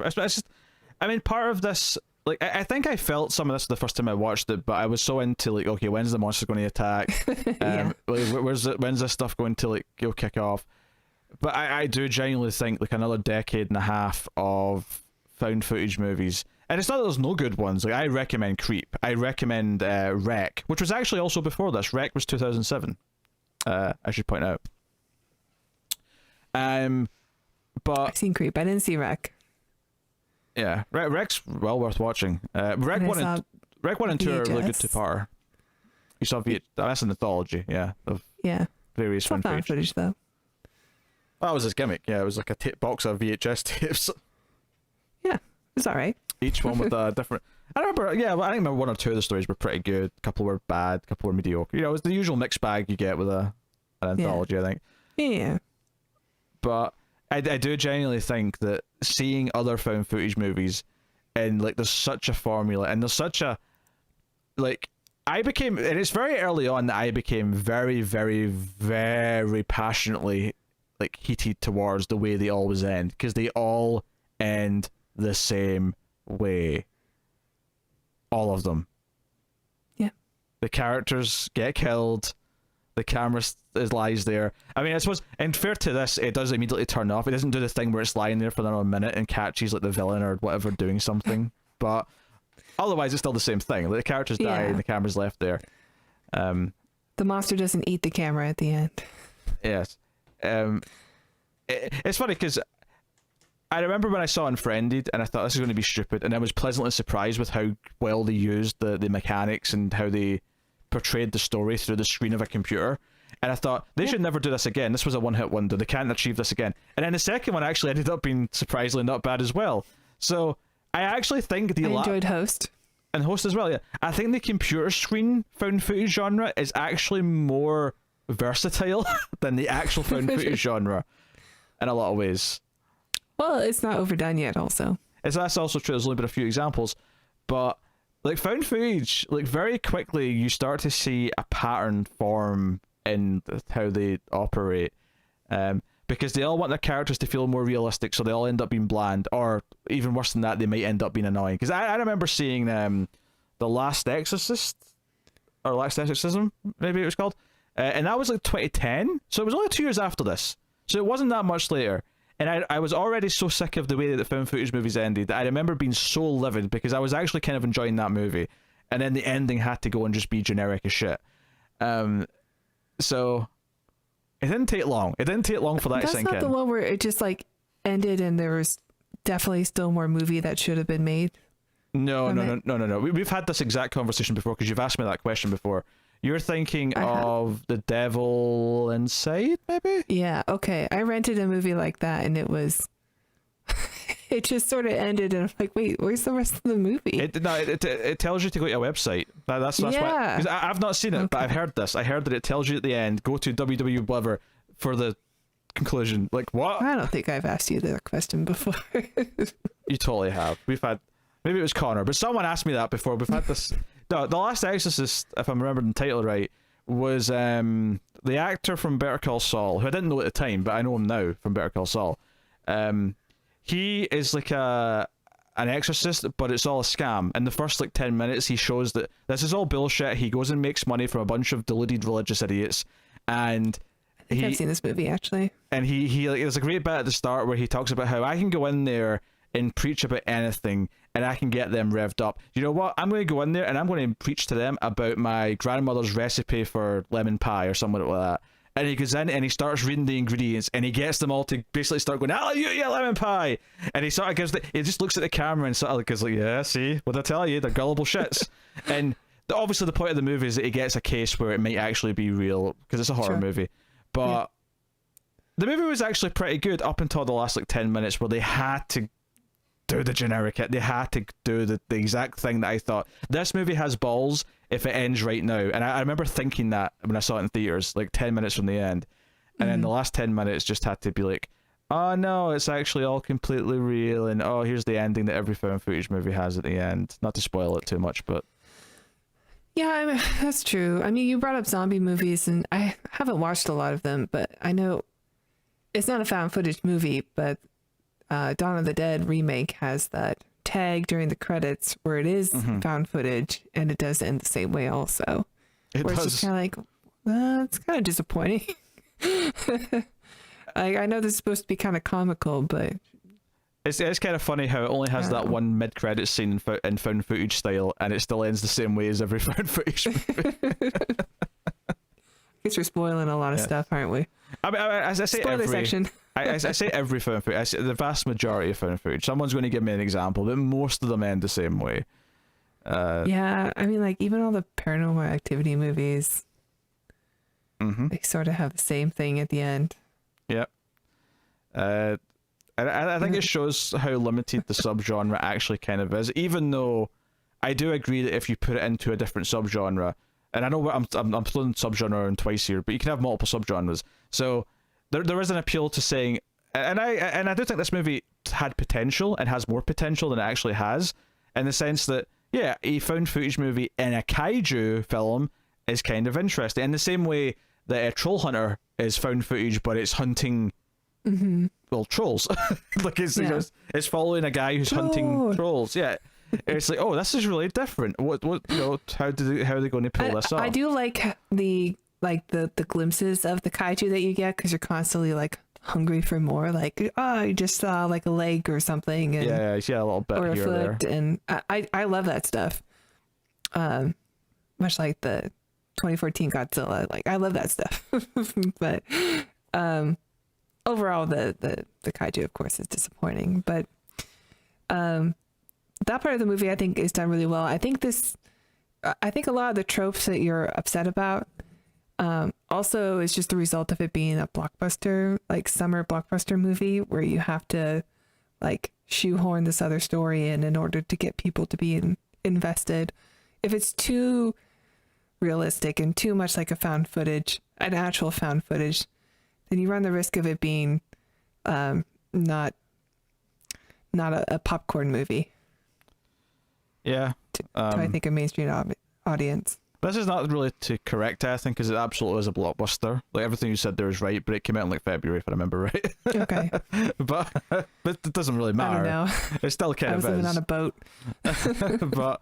I mean, part of this, like, I think I felt some of this the first time I watched it, but I was so into, like, okay, when's the monster going to attack? Like, when's this stuff going to, like, kick off? But I do genuinely think, like, another decade and a half of found footage movies, and it's not that there's no good ones. Like, I recommend Creep. I recommend Wreck, which was actually also before this. Wreck was 2007, I should point out. But I've seen Creep. I didn't see Wreck. Yeah, Wreck's well worth watching. Wreck 1 and 2 are really good to par. You saw that's an anthology, of various found footage though. That was his gimmick. Yeah, it was like a tape box of VHS tapes. Yeah, it was all right. Each one with a different. I remember. Yeah, I think one or two of the stories were pretty good. A couple were bad. A couple were mediocre. You know, it was the usual mixed bag you get with an anthology. I think. Yeah. But I do genuinely think that seeing other found footage movies, and like there's such a formula, and there's such a, like, and it's very early on that I became very, very, very passionately like heated towards the way they always end, because they all end the same way. All of them. Yeah. The characters get killed. The camera lies there. I mean, I suppose, and fair to this, it does immediately turn off. It doesn't do the thing where it's lying there for another minute and catches like the villain or whatever doing something. But otherwise, it's still the same thing. Like, the characters die and the camera's left there. The monster doesn't eat the camera at the end. Yes. It's funny because I remember when I saw Unfriended and I thought this is going to be stupid, and I was pleasantly surprised with how well they used the mechanics and how they portrayed the story through the screen of a computer. And I thought, they should never do this again. This was a one-hit wonder. They can't achieve this again. And then the second one actually ended up being surprisingly not bad as well. So I actually think I enjoyed Host. And Host as well, yeah. I think the computer screen found footage genre is actually more versatile than the actual found footage genre in a lot of ways. Well, it's not overdone yet also. That's also true. There's only been a few examples. But like found footage, like very quickly you start to see a pattern form in how they operate, because they all want their characters to feel more realistic, so they all end up being bland, or even worse than that, they might end up being annoying. Because I remember seeing The Last Exorcist, or Last Exorcism, maybe it was called, and that was like 2010, so it was only 2 years after this, so it wasn't that much later, And I was already so sick of the way that the found footage movies ended that I remember being so livid because I was actually kind of enjoying that movie, and then the ending had to go and just be generic as shit. So it didn't take long. It didn't take long for that to sink in. That's not the one where it just like ended and there was definitely still more movie that should have been made. No. We've had this exact conversation before because you've asked me that question before. You're thinking of The Devil Inside, maybe? Yeah, okay. I rented a movie like that and it was... it just sort of ended and I'm like, wait, where's the rest of the movie? It tells you to go to a website. That's why. Because I've not seen it, but I've heard this. I heard that it tells you at the end, go to www whatever for the conclusion. Like, what? I don't think I've asked you that question before. You totally have. We've had... Maybe it was Connor, but someone asked me that before. We've had this... No, The Last Exorcist, if I'm remembering the title right, was the actor from Better Call Saul, who I didn't know at the time, but I know him now from Better Call Saul. He is like an exorcist, but it's all a scam. In the first 10 minutes, he shows that this is all bullshit. He goes and makes money from a bunch of deluded religious idiots, and I've seen this movie actually. And he there's a great bit at the start where he talks about how I can go in there and preach about anything and I can get them revved up. You know what? I'm going to go in there and I'm going to preach to them about my grandmother's recipe for lemon pie or something like that. And he goes in and he starts reading the ingredients and he gets them all to basically start going, hallelujah, lemon pie. And he sort of he just looks at the camera and sort of goes like, yeah, see, what I tell you, they're gullible shits. And obviously the point of the movie is that he gets a case where it might actually be real because it's a horror movie. But the movie was actually pretty good up until the last 10 minutes where they had to do the generic hit. They had to do the exact thing that I thought. This movie has balls if it ends right now. And I remember thinking that when I saw it in theaters, 10 minutes from the end. And then the last 10 minutes just had to be like, oh no, it's actually all completely real. And oh, here's the ending that every found footage movie has at the end. Not to spoil it too much, but... Yeah, that's true. I mean, you brought up zombie movies, and I haven't watched a lot of them, but I know it's not a found footage movie, but Dawn of the Dead remake has that tag during the credits where it is found footage, and it does end the same way also. It's just kind of like, it's kind of disappointing. I know this is supposed to be kind of comical, but... It's kind of funny how it only has that one mid-credits scene in found footage style, and it still ends the same way as every found footage movie. I guess we're spoiling a lot of stuff, aren't we? I mean, as I say, spoiler section. I say every found footage. I say the vast majority of found footage. Someone's going to give me an example, but most of them end the same way. Yeah, I mean, even all the Paranormal Activity movies, they sort of have the same thing at the end. Yep. I think it shows how limited the subgenre actually kind of is, even though I do agree that if you put it into a different subgenre, and I know I'm throwing subgenre in twice here, but you can have multiple subgenres. So there is an appeal to saying, and I do think this movie had potential and has more potential than it actually has, in the sense that, yeah, a found footage movie in a kaiju film is kind of interesting, in the same way that a Troll Hunter is found footage, but it's hunting... Well, trolls. It's following a guy who's hunting trolls. Yeah, it's like, oh, this is really different. What how are they going to pull this off? I do like the glimpses of the kaiju that you get, because you're constantly hungry for more. You just saw a leg or something, and yeah, a little bit or a here foot, there. And I love that stuff. Much like the 2014 Godzilla, I love that stuff. But overall, the kaiju, of course, is disappointing, but that part of the movie I think is done really well. I think a lot of the tropes that you're upset about also is just the result of it being a blockbuster, summer blockbuster movie, where you have to shoehorn this other story in order to get people to be invested. If it's too realistic and too much like an actual found footage, then you run the risk of it being not a popcorn movie. Yeah. To I think a mainstream audience. This is not really to correct it, I think, because it absolutely is a blockbuster. Everything you said there is right, but it came out in February, if I remember right. Okay. but it doesn't really matter. I don't know. It still kind of is. I was living on a boat. But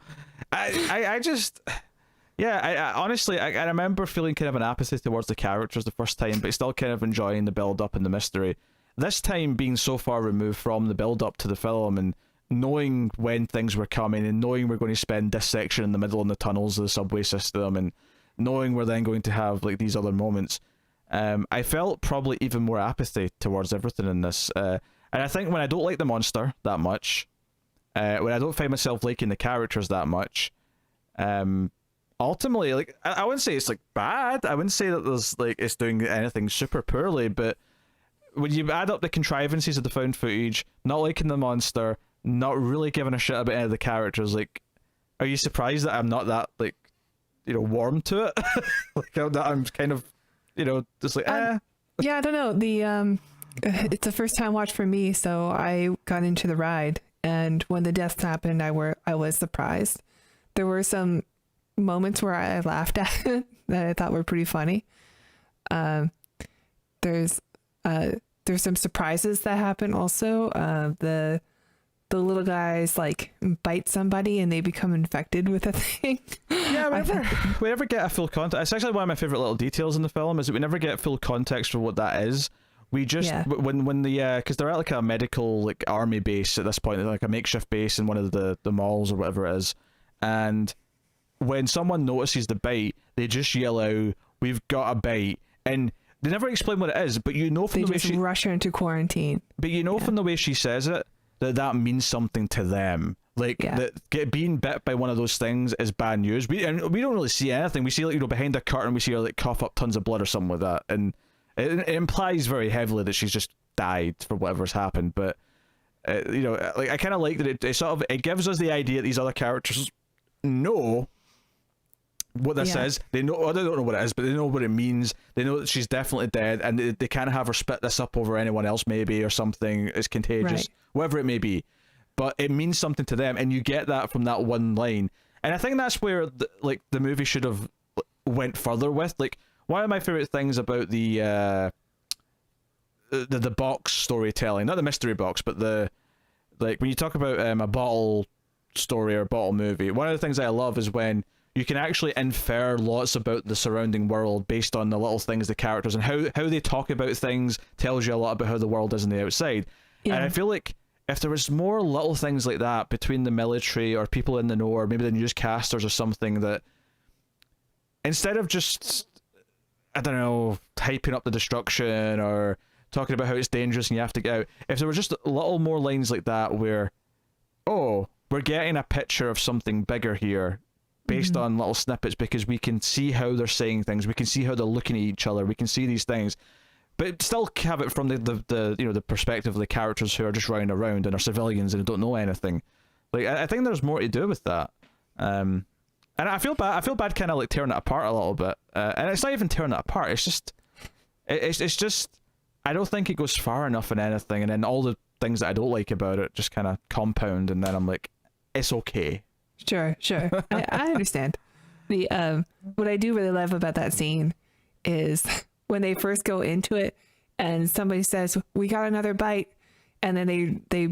I just... Yeah, I honestly, I remember feeling kind of an apathy towards the characters the first time, but still kind of enjoying the build-up and the mystery. this time being so far removed from the build up to the film and knowing when things were coming and knowing we're going to spend this section in the middle in the tunnels of the subway system and knowing we're then going to have like these other moments, I felt probably even more apathy towards everything in this. And I think when I don't like the monster that much, when I don't find myself liking the characters that much, ultimately, like I wouldn't say it's like bad. I wouldn't say that there's like it's doing anything super poorly, but when you add up the contrivances of the found footage, not liking the monster, not really giving a shit about any of the characters, like, are you surprised that I'm not that, like, you know, warm to it? Like, I'm kind of, you know, just like, Yeah, I don't know. It's a first time watch for me, so I got into the ride, and when the deaths happened, I was surprised. There were some moments where I laughed at it that I thought were pretty funny. There's some surprises that happen also. The little guys like bite somebody and they become infected with a thing. Yeah, we never get a full context. It's actually one of my favorite little details in the film is that we never get full context for what that is. We just when the because they're at like a medical like army base at this point, like a makeshift base in one of the malls or whatever it is, and when someone notices the bite, they just yell out, "We've got a bite," and they never explain what it is. But you know from the way she rush her into quarantine. But you know from the way she says it that means something to them. Like being bit by one of those things is bad news. We don't really see anything. We see like, you know, behind a curtain we see her like cough up tons of blood or something like that, and it implies very heavily that she's just died for whatever's happened. But you know, like I kind of like that it sort of it gives us the idea that these other characters know what this is. They know, or they don't know what it is, but they know what it means. They know that she's definitely dead, and they can't have her spit this up over anyone else maybe, or something. It's contagious, whatever it may be. But it means something to them, and you get that from that one line. And I think that's where the movie should have went further with. Like, one of my favorite things about the box storytelling, not the mystery box, but the like when you talk about a bottle story or a bottle movie, one of the things I love is when you can actually infer lots about the surrounding world based on the little things the characters and how they talk about things tells you a lot about how the world is on the outside. And I feel like if there was more little things like that between the military or people in the know or maybe the newscasters or something, that instead of just, I don't know, hyping up the destruction or talking about how it's dangerous and you have to get out, if there were just little more lines like that where, oh, we're getting a picture of something bigger here based on little snippets, because we can see how they're saying things, we can see how they're looking at each other, we can see these things, but still have it from the you know, the perspective of the characters who are just running around and are civilians and don't know anything. Like I think there's more to do with that, and I feel bad kind of like tearing it apart a little bit, and it's not even tearing it apart, it's just it's just I don't think it goes far enough in anything, and then all the things that I don't like about it just kind of compound, and then I'm like, it's okay. Sure. I understand. The what I do really love about that scene is when they first go into it and somebody says, "We got another bite," and then they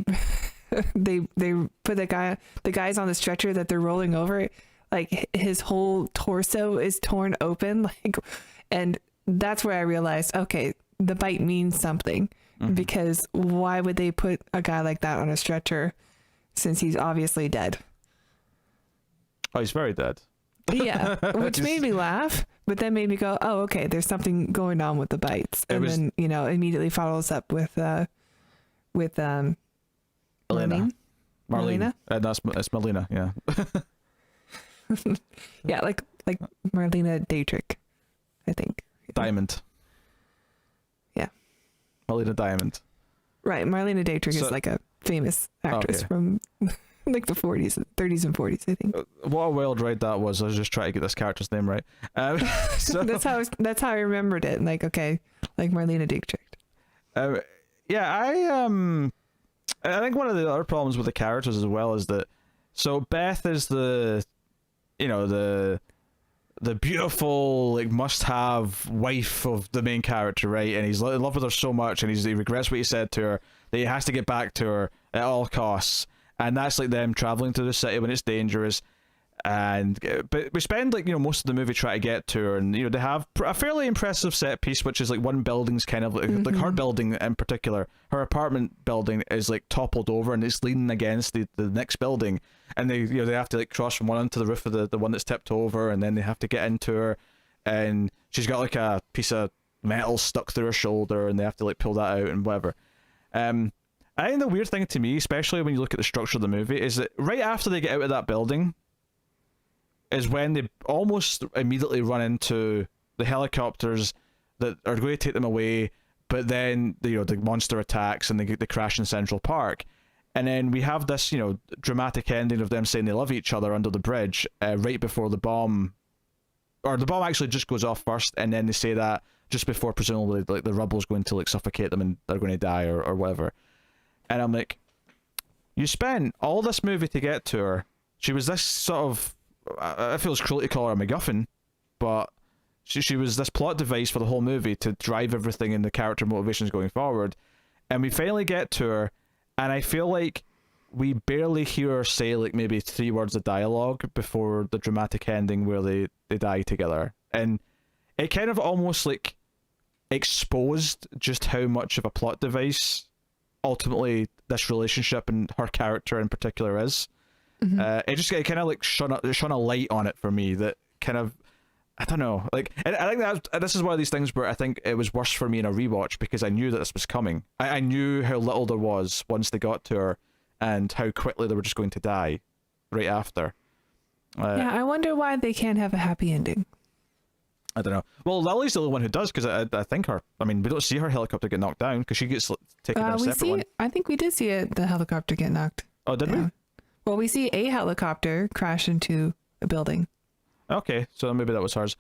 put the guys on the stretcher that they're rolling over, like his whole torso is torn open, like, and that's where I realized, okay, the bite means something, because why would they put a guy like that on a stretcher since he's obviously dead? Oh, he's very dead. Yeah, which made me laugh, but then made me go, oh, okay, there's something going on with the bites. And then, you know, immediately follows up with Marlena. That's Melina, yeah. Yeah, like Marlena Dietrich, I think. Diamond. Yeah. Marlena Diamond. Right, Marlena Dietrich is like a famous actress from like the 30s and 40s, I think. What a wild ride that was. I was just trying to get this character's name right. So that's how I remembered it. Like, okay, like Marlena Dietrich. Yeah, I think one of the other problems with the characters as well is that, so Beth is the beautiful, like, must-have wife of the main character, right? And he's in love with her so much, and he regrets what he said to her, that he has to get back to her at all costs. And that's like them traveling to the city when it's dangerous. And but we spend like most of the movie trying to get to her, and they have a fairly impressive set piece, which is like one building's kind of like her building in particular, her apartment building is like toppled over and it's leaning against the next building, and they they have to like cross from one onto the roof of the one that's tipped over, and then they have to get into her, and she's got like a piece of metal stuck through her shoulder, and they have to like pull that out and whatever. I think the weird thing to me, especially when you look at the structure of the movie, is that right after they get out of that building is when they almost immediately run into the helicopters that are going to take them away, but then the monster attacks and they crash in Central Park. And then we have this dramatic ending of them saying they love each other under the bridge right before the bomb, or the bomb actually just goes off first, and then they say that just before presumably like the rubble's going to like suffocate them and they're going to die or whatever. And I'm like, you spent all this movie to get to her. She was this sort of, I feel it's cruel to call her a MacGuffin, but she was this plot device for the whole movie to drive everything in the character motivations going forward. And we finally get to her, and I feel like we barely hear her say like maybe 3 words of dialogue before the dramatic ending where they die together. And it kind of almost like exposed just how much of a plot device ultimately this relationship and her character in particular is. It kind of like shone a light on it for me that kind of, I don't know, like, and I think this is one of these things where I think it was worse for me in a rewatch because I knew that this was coming. I knew how little there was once they got to her and how quickly they were just going to die right after. I wonder why they can't have a happy ending. I don't know. Well, Lily's the only one who does, because I think we don't see her helicopter get knocked down because she gets taken down a separate one. I think we did see the helicopter get knocked. Oh, did we? Well, we see a helicopter crash into a building. Okay, so maybe that was hers.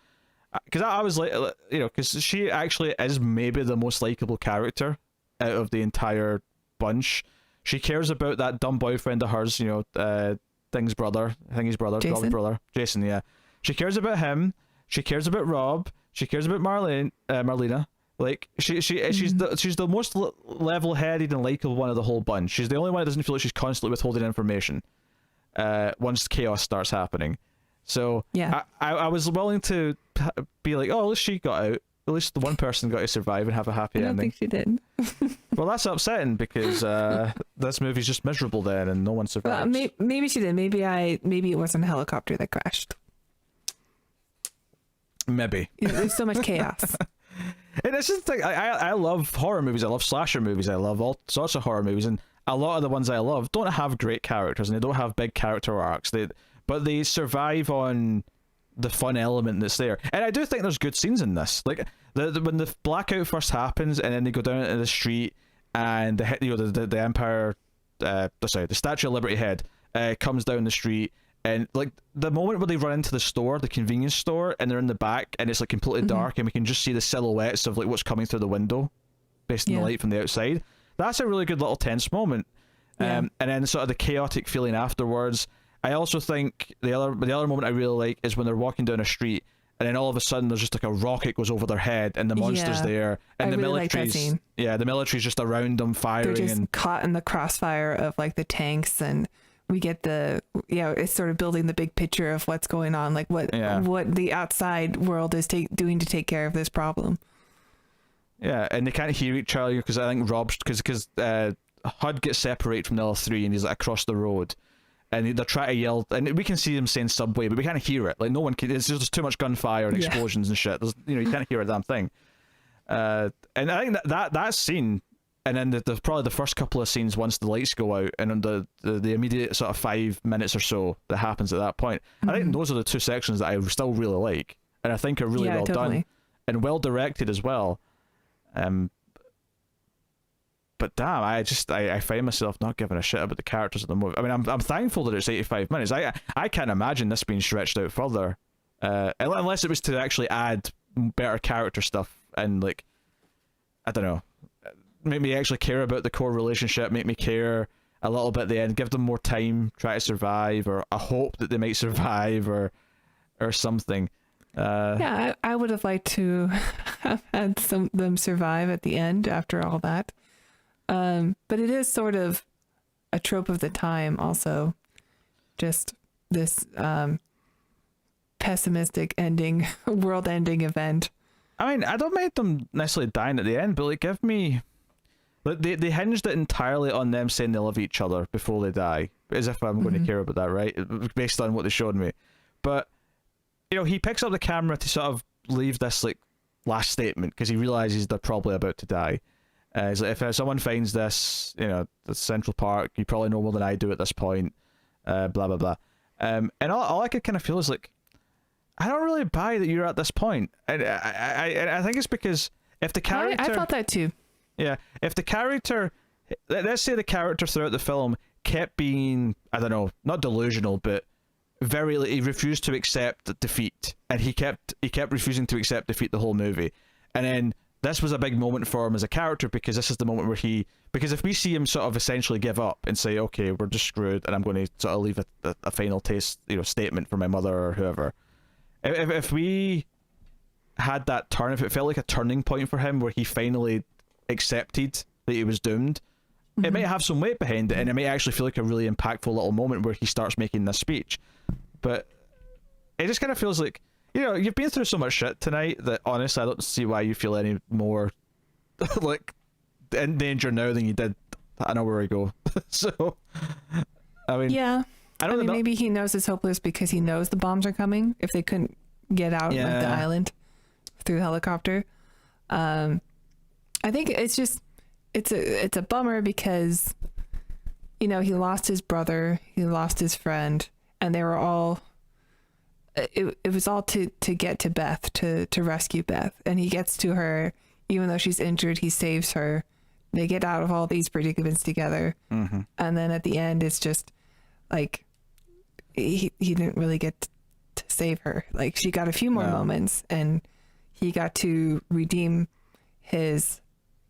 Because I was like, because she actually is maybe the most likable character out of the entire bunch. She cares about that dumb boyfriend of hers, Thingy's brother, Jason? Rob's brother, Jason, yeah. She cares about him. She cares about Rob. She cares about Marlena. Like she's the most level-headed and likable one of the whole bunch. She's the only one that doesn't feel like she's constantly withholding information. Once chaos starts happening, so yeah, I was willing to be like, oh, at least she got out. At least the one person got to survive and have a happy ending. I don't think she did. Well, that's upsetting because this movie's just miserable then, and no one survives. Maybe she did. Maybe it wasn't a helicopter that crashed. Maybe. There's so much chaos. And it's just the thing, I love horror movies, I love slasher movies, I love all sorts of horror movies, and a lot of the ones I love don't have great characters and they don't have big character arcs, but they survive on the fun element that's there. And I do think there's good scenes in this, like when the blackout first happens and then they go down into the street and the Empire, the Statue of Liberty head comes down the street. And like the moment where they run into the store, the convenience store, and they're in the back and it's like completely dark and we can just see the silhouettes of like what's coming through the window based on the light from the outside. That's a really good little tense moment. And then sort of the chaotic feeling afterwards. I also think the other moment I really like is when they're walking down a street and then all of a sudden there's just like a rocket goes over their head and the monster's there and the military's just around them firing. They're just caught in the crossfire of like the tanks, and we get it's sort of building the big picture of what's going on, like what the outside world is doing to take care of this problem. Yeah, and they can't hear each other because I think Rob's because Hud gets separated from the other three and he's like across the road, and they're trying to yell, and we can see them saying subway, but we can't hear it. Like no one can. It's just too much gunfire and explosions and shit. There's, you can't hear a damn thing. And I think that scene. And then the probably the first couple of scenes once the lights go out, and then the immediate sort of 5 minutes or so that happens at that point. I think those are the two sections that I still really like, and I think are really well done and well directed as well. But damn, I find myself not giving a shit about the characters of the movie. I mean, I'm thankful that it's 85 minutes. I can't imagine this being stretched out further, unless it was to actually add better character stuff and like, I don't know. Make me actually care about the core relationship, make me care a little bit at the end, give them more time, try to survive, or a hope that they might survive, or something. I would have liked to have had them survive at the end after all that. But it is sort of a trope of the time also. Just this pessimistic ending, world-ending event. I mean, I don't mind them necessarily dying at the end, but like, give me. Like, they hinged it entirely on them saying they love each other before they die, as if I'm going to care about that, right? Based on what they showed me. But, you know, he picks up the camera to sort of leave this, like, last statement, because he realizes they're probably about to die. He's like, if someone finds this, you know, the Central Park, you probably know more than I do at this point, blah, blah, blah. And all I could kind of feel is, like, I don't really buy that you're at this point. And I think it's because if the character... I felt that too. Yeah, if the character... Let's say the character throughout the film kept being, I don't know, not delusional, but he refused to accept defeat, and he kept refusing to accept defeat the whole movie. And then this was a big moment for him as a character, because this is the moment where because if we see him sort of essentially give up and say, okay, we're just screwed, and I'm going to sort of leave a final statement for my mother or whoever. If we had that turn, if it felt like a turning point for him where he finally accepted that he was doomed, it might have some weight behind it, and it might actually feel like a really impactful little moment where he starts making this speech. But it just kind of feels like, you know, you've been through so much shit tonight that honestly I don't see why you feel any more like in danger now than you did an hour ago. So I mean, yeah, I mean, maybe he knows it's hopeless because he knows the bombs are coming if they couldn't get out of the island through the helicopter. I think it's just it's a bummer because, you know, he lost his brother, he lost his friend, and they were all it was all to get to Beth, to rescue Beth, and he gets to her even though she's injured. He saves her. They get out of all these predicaments together, and then at the end it's just like he didn't really get to save her. Like, she got a few more moments, and he got to redeem his,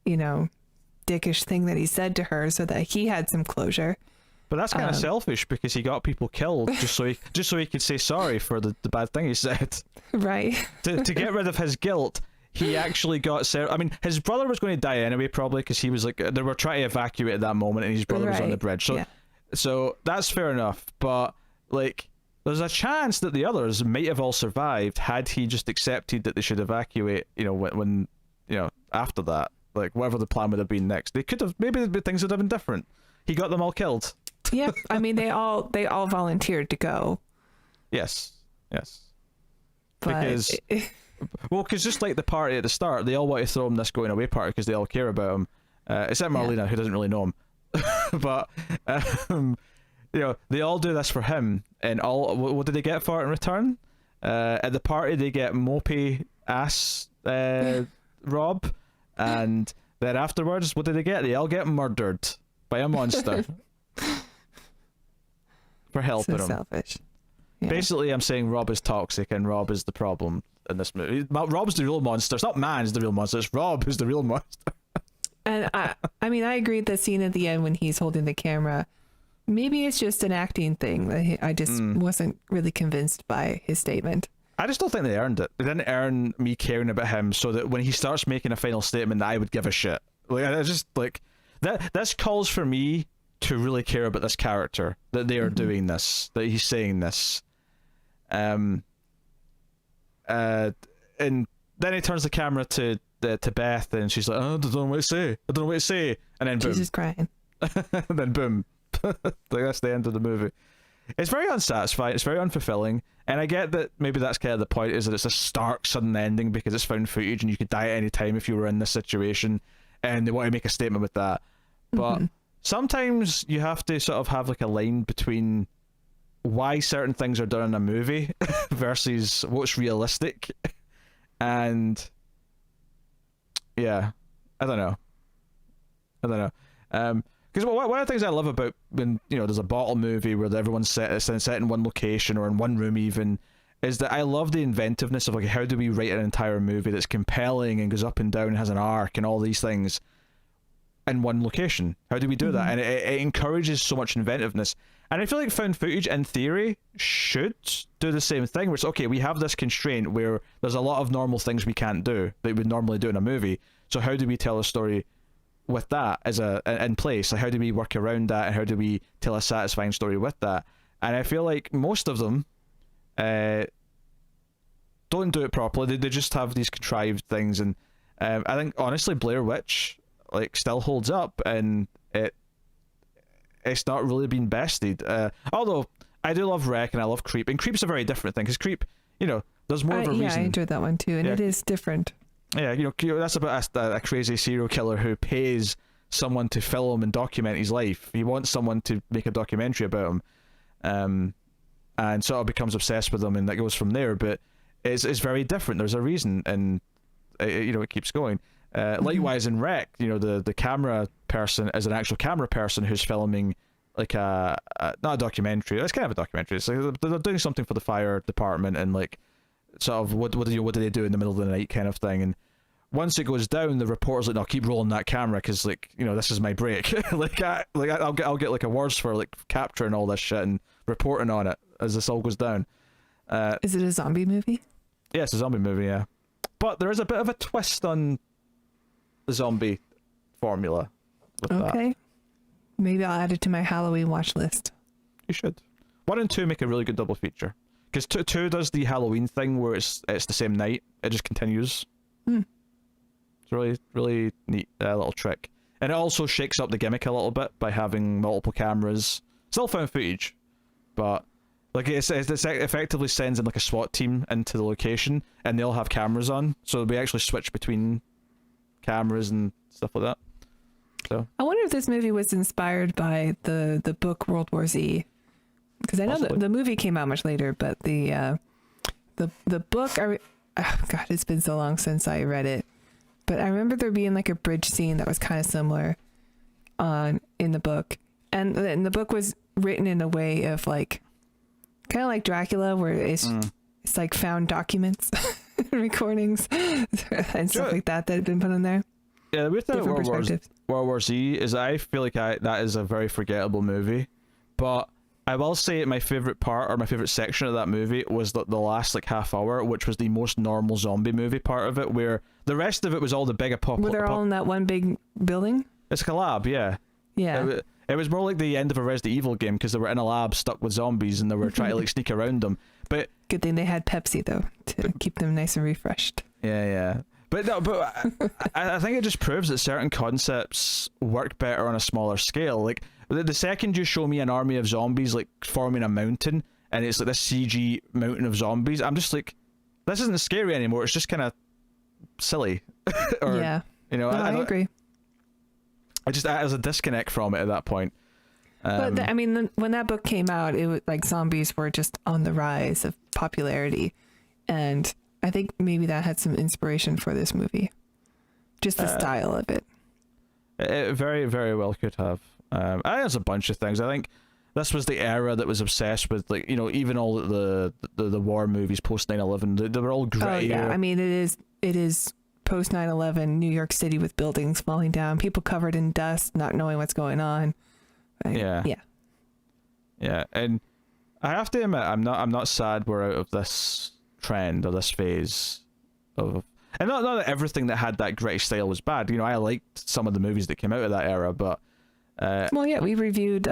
you know, dickish thing that he said to her so that he had some closure. But that's kind of selfish, because he got people killed just so he could say sorry for the bad thing he said. Right. to get rid of his guilt, he actually got... I mean, his brother was going to die anyway, probably, because he was like... They were trying to evacuate at that moment, and his brother was on the bridge. So that's fair enough. But, like, there's a chance that the others might have all survived had he just accepted that they should evacuate, you know, when you know, after that. Like, whatever the plan would have been next. They could have... Maybe things would have been different. He got them all killed. Yeah, I mean, they all volunteered to go. Yes. But because just like the party at the start, they all want to throw him this going away party because they all care about him. Except Marlena, who doesn't really know him. But you know, they all do this for him, and what did they get for it in return? At the party, they get mopey ass Rob, and then afterwards, what did they get? They all get murdered by a monster. For helping him. Selfish. Yeah. Basically, I'm saying Rob is toxic and Rob is the problem in this movie. Rob's the real monster. It's not man's the real monster. It's Rob who's the real monster. And I mean, I agree. The scene at the end when he's holding the camera, maybe it's just an acting thing. I just wasn't really convinced by his statement. I just don't think they earned it. They didn't earn me caring about him, so that when he starts making a final statement, that I would give a shit. Like, I just like that. This calls for me to really care about this character, that they are doing this, that he's saying this. And then he turns the camera to Beth, and she's like, oh, I don't know what to say. And then boom. She's just crying. And then boom. Like, that's the end of the movie. It's very unsatisfying, it's very unfulfilling, and I get that maybe that's kind of the point, is that it's a stark, sudden ending because it's found footage and you could die at any time if you were in this situation, and they want to make a statement with that. But sometimes you have to sort of have like a line between why certain things are done in a movie versus what's realistic. And yeah, I don't know. Because one of the things I love about when, you know, there's a bottle movie where everyone's set in one location or in one room even, is that I love the inventiveness of, like, how do we write an entire movie that's compelling and goes up and down and has an arc and all these things in one location? How do we do that? And it encourages so much inventiveness. And I feel like found footage, in theory, should do the same thing, where it's, okay, we have this constraint where there's a lot of normal things we can't do that we would normally do in a movie. So how do we tell a story with that as in place? Like, how do we work around that, and how do we tell a satisfying story with that? And I feel like most of them don't do it properly. They just have these contrived things, and I think honestly Blair Witch like still holds up, and it's not really been bested. Although I do love Wreck and I love Creep, and Creep's a very different thing because Creep, there's more of a reason. Yeah, I enjoyed that one too, and it is different. Yeah, that's about a crazy serial killer who pays someone to film and document his life. He wants someone to make a documentary about him, and sort of becomes obsessed with him, and that goes from there. But it's very different. There's a reason, and it keeps going. Likewise in Wreck, the camera person is an actual camera person who's filming like not a documentary. It's kind of a documentary. It's like they're doing something for the fire department, and like sort of what do they do in the middle of the night kind of thing. And once it goes down, the reporter's like, "No, keep rolling that camera because this is my break." I'll get like awards for like capturing all this shit and reporting on it as this all goes down. Is it a zombie movie? Yeah, it's a zombie movie. Yeah, but there is a bit of a twist on the zombie formula. Okay. That. Maybe I'll add it to my Halloween watch list. You should. 1 and 2 make a really good double feature. Because 2 does the Halloween thing where it's the same night. It just continues. It's really, really neat little trick. And it also shakes up the gimmick a little bit by having multiple cameras. Still found footage, but like it effectively sends in like a SWAT team into the location, and they all have cameras on. So we actually switch between cameras and stuff like that. So I wonder if this movie was inspired by the book World War Z, because I know that the movie came out much later, but the book oh god, it's been so long since I read it, but I remember there being like a bridge scene that was kind of similar in the book, and the book was written in a way of like kind of like Dracula, where it's like found documents recordings and stuff like that had been put in there. Yeah, the weird thing about World War Z is I feel like that is a very forgettable movie, but I will say my favorite part or my favorite section of that movie was the last like half hour, which was the most normal zombie movie part of it, where the rest of it was all the big Were they all in that one big building? It's like a lab, yeah. Yeah. It was more like the end of a Resident Evil game because they were in a lab stuck with zombies and they were trying to like sneak around them. But good thing they had Pepsi though to keep them nice and refreshed. Yeah. But I think it just proves that certain concepts work better on a smaller scale. Like the second you show me an army of zombies like forming a mountain and it's like this CG mountain of zombies, I'm just like, this isn't scary anymore. It's just kind of silly. Or, yeah. I agree. There's a disconnect from it at that point. But when that book came out, it was like zombies were just on the rise of popularity, and I think maybe that had some inspiration for this movie. Just the style of it. It very, very well could have. I think there's a bunch of things. I think this was the era that was obsessed with, like, even all the war movies post 9/11. They were all great. Oh yeah, I mean it is post 9/11 New York City with buildings falling down, people covered in dust, not knowing what's going on. Yeah, and I have to admit, I'm not sad we're out of this trend or this phase of, and not that everything that had that gritty style was bad. I liked some of the movies that came out of that era, but we reviewed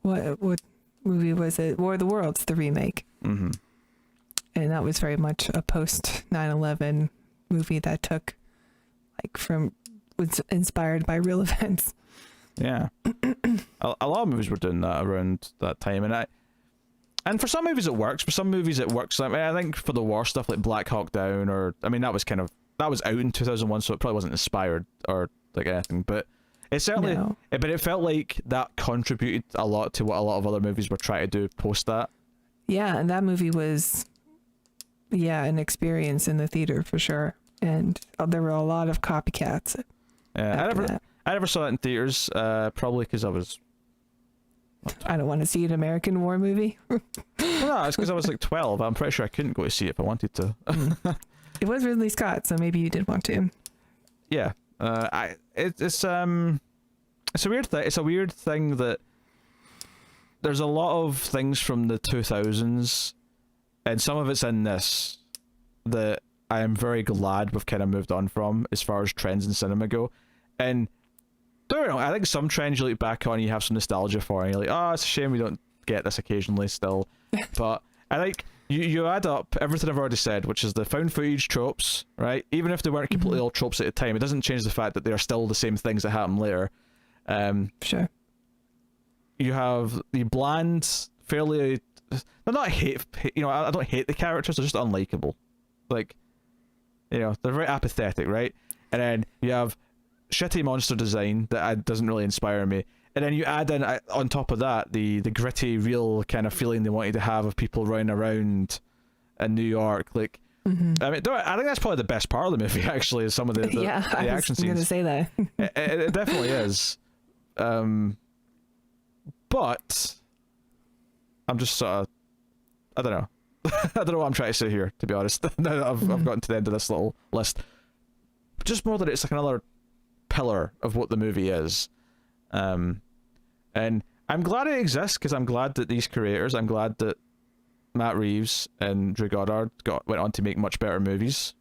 what movie was it? War of the Worlds, the remake. Mm-hmm. And that was very much a post 9/11 movie that was inspired by real events. Yeah. a lot of movies were doing that around that time, and for some movies it works. For some movies it works. I think for the war stuff like Black Hawk Down, that was out in 2001, so it probably wasn't inspired or like anything, but it certainly but it felt like that contributed a lot to what a lot of other movies were trying to do post that. Yeah, and that movie was an experience in the theater for sure, and there were a lot of copycats. Yeah, I never saw it in theaters, probably because I don't want to see an American war movie. No, it's because I was like 12. I'm pretty sure I couldn't go to see it if I wanted to. It was Ridley Scott, so maybe you did want to. Yeah, it's a weird thing. It's a weird thing that there's a lot of things from the 2000s, and some of it's in this that I am very glad we've kind of moved on from as far as trends in cinema go. And don't get me wrong, I think some trends you look back on, you have some nostalgia for, and you're like, oh, it's a shame we don't get this occasionally still. But I think you add up everything I've already said, which is the found footage tropes, right? Even if they weren't completely all tropes at the time, it doesn't change the fact that they are still the same things that happen later. Sure. You have the bland, fairly... They're not I don't hate the characters, they're just unlikable. Like, they're very apathetic, right? And then you have shitty monster design that doesn't really inspire me. And then you add in, on top of that, the gritty, real kind of feeling they want you to have of people running around in New York. Like, I mean, I think that's probably the best part of the movie, actually, is some of the action scenes. I was going to say that. It definitely is. But I'm just sort of, I don't know. I don't know what I'm trying to say here, to be honest. Now that I've gotten to the end of this little list. Just more that it's like another pillar of what the movie is. And I'm glad it exists, because I'm glad that these creators, I'm glad that Matt Reeves and Drew Goddard went on to make much better movies.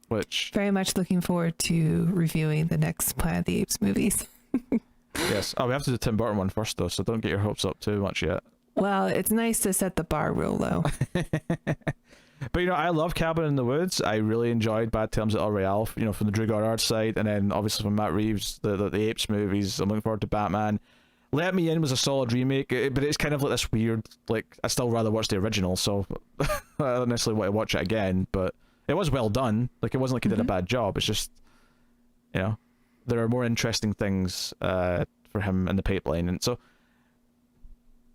Which... Very much looking forward to reviewing the next Planet of the Apes movies. Yes. Oh, we have to do the Tim Burton one first, though, so don't get your hopes up too much yet. Well, it's nice to set the bar real low. But, I love Cabin in the Woods. I really enjoyed Bad Times at El Royale, from the Drew Goddard side, and then obviously from Matt Reeves, the Apes movies. I'm looking forward to Batman. Let Me In was a solid remake, but it's kind of like this weird, like, I still rather watch the original, so I don't necessarily want to watch it again, but it was well done. Like, it wasn't like he did a bad job. It's just, there are more interesting things for him in the pipeline. And so,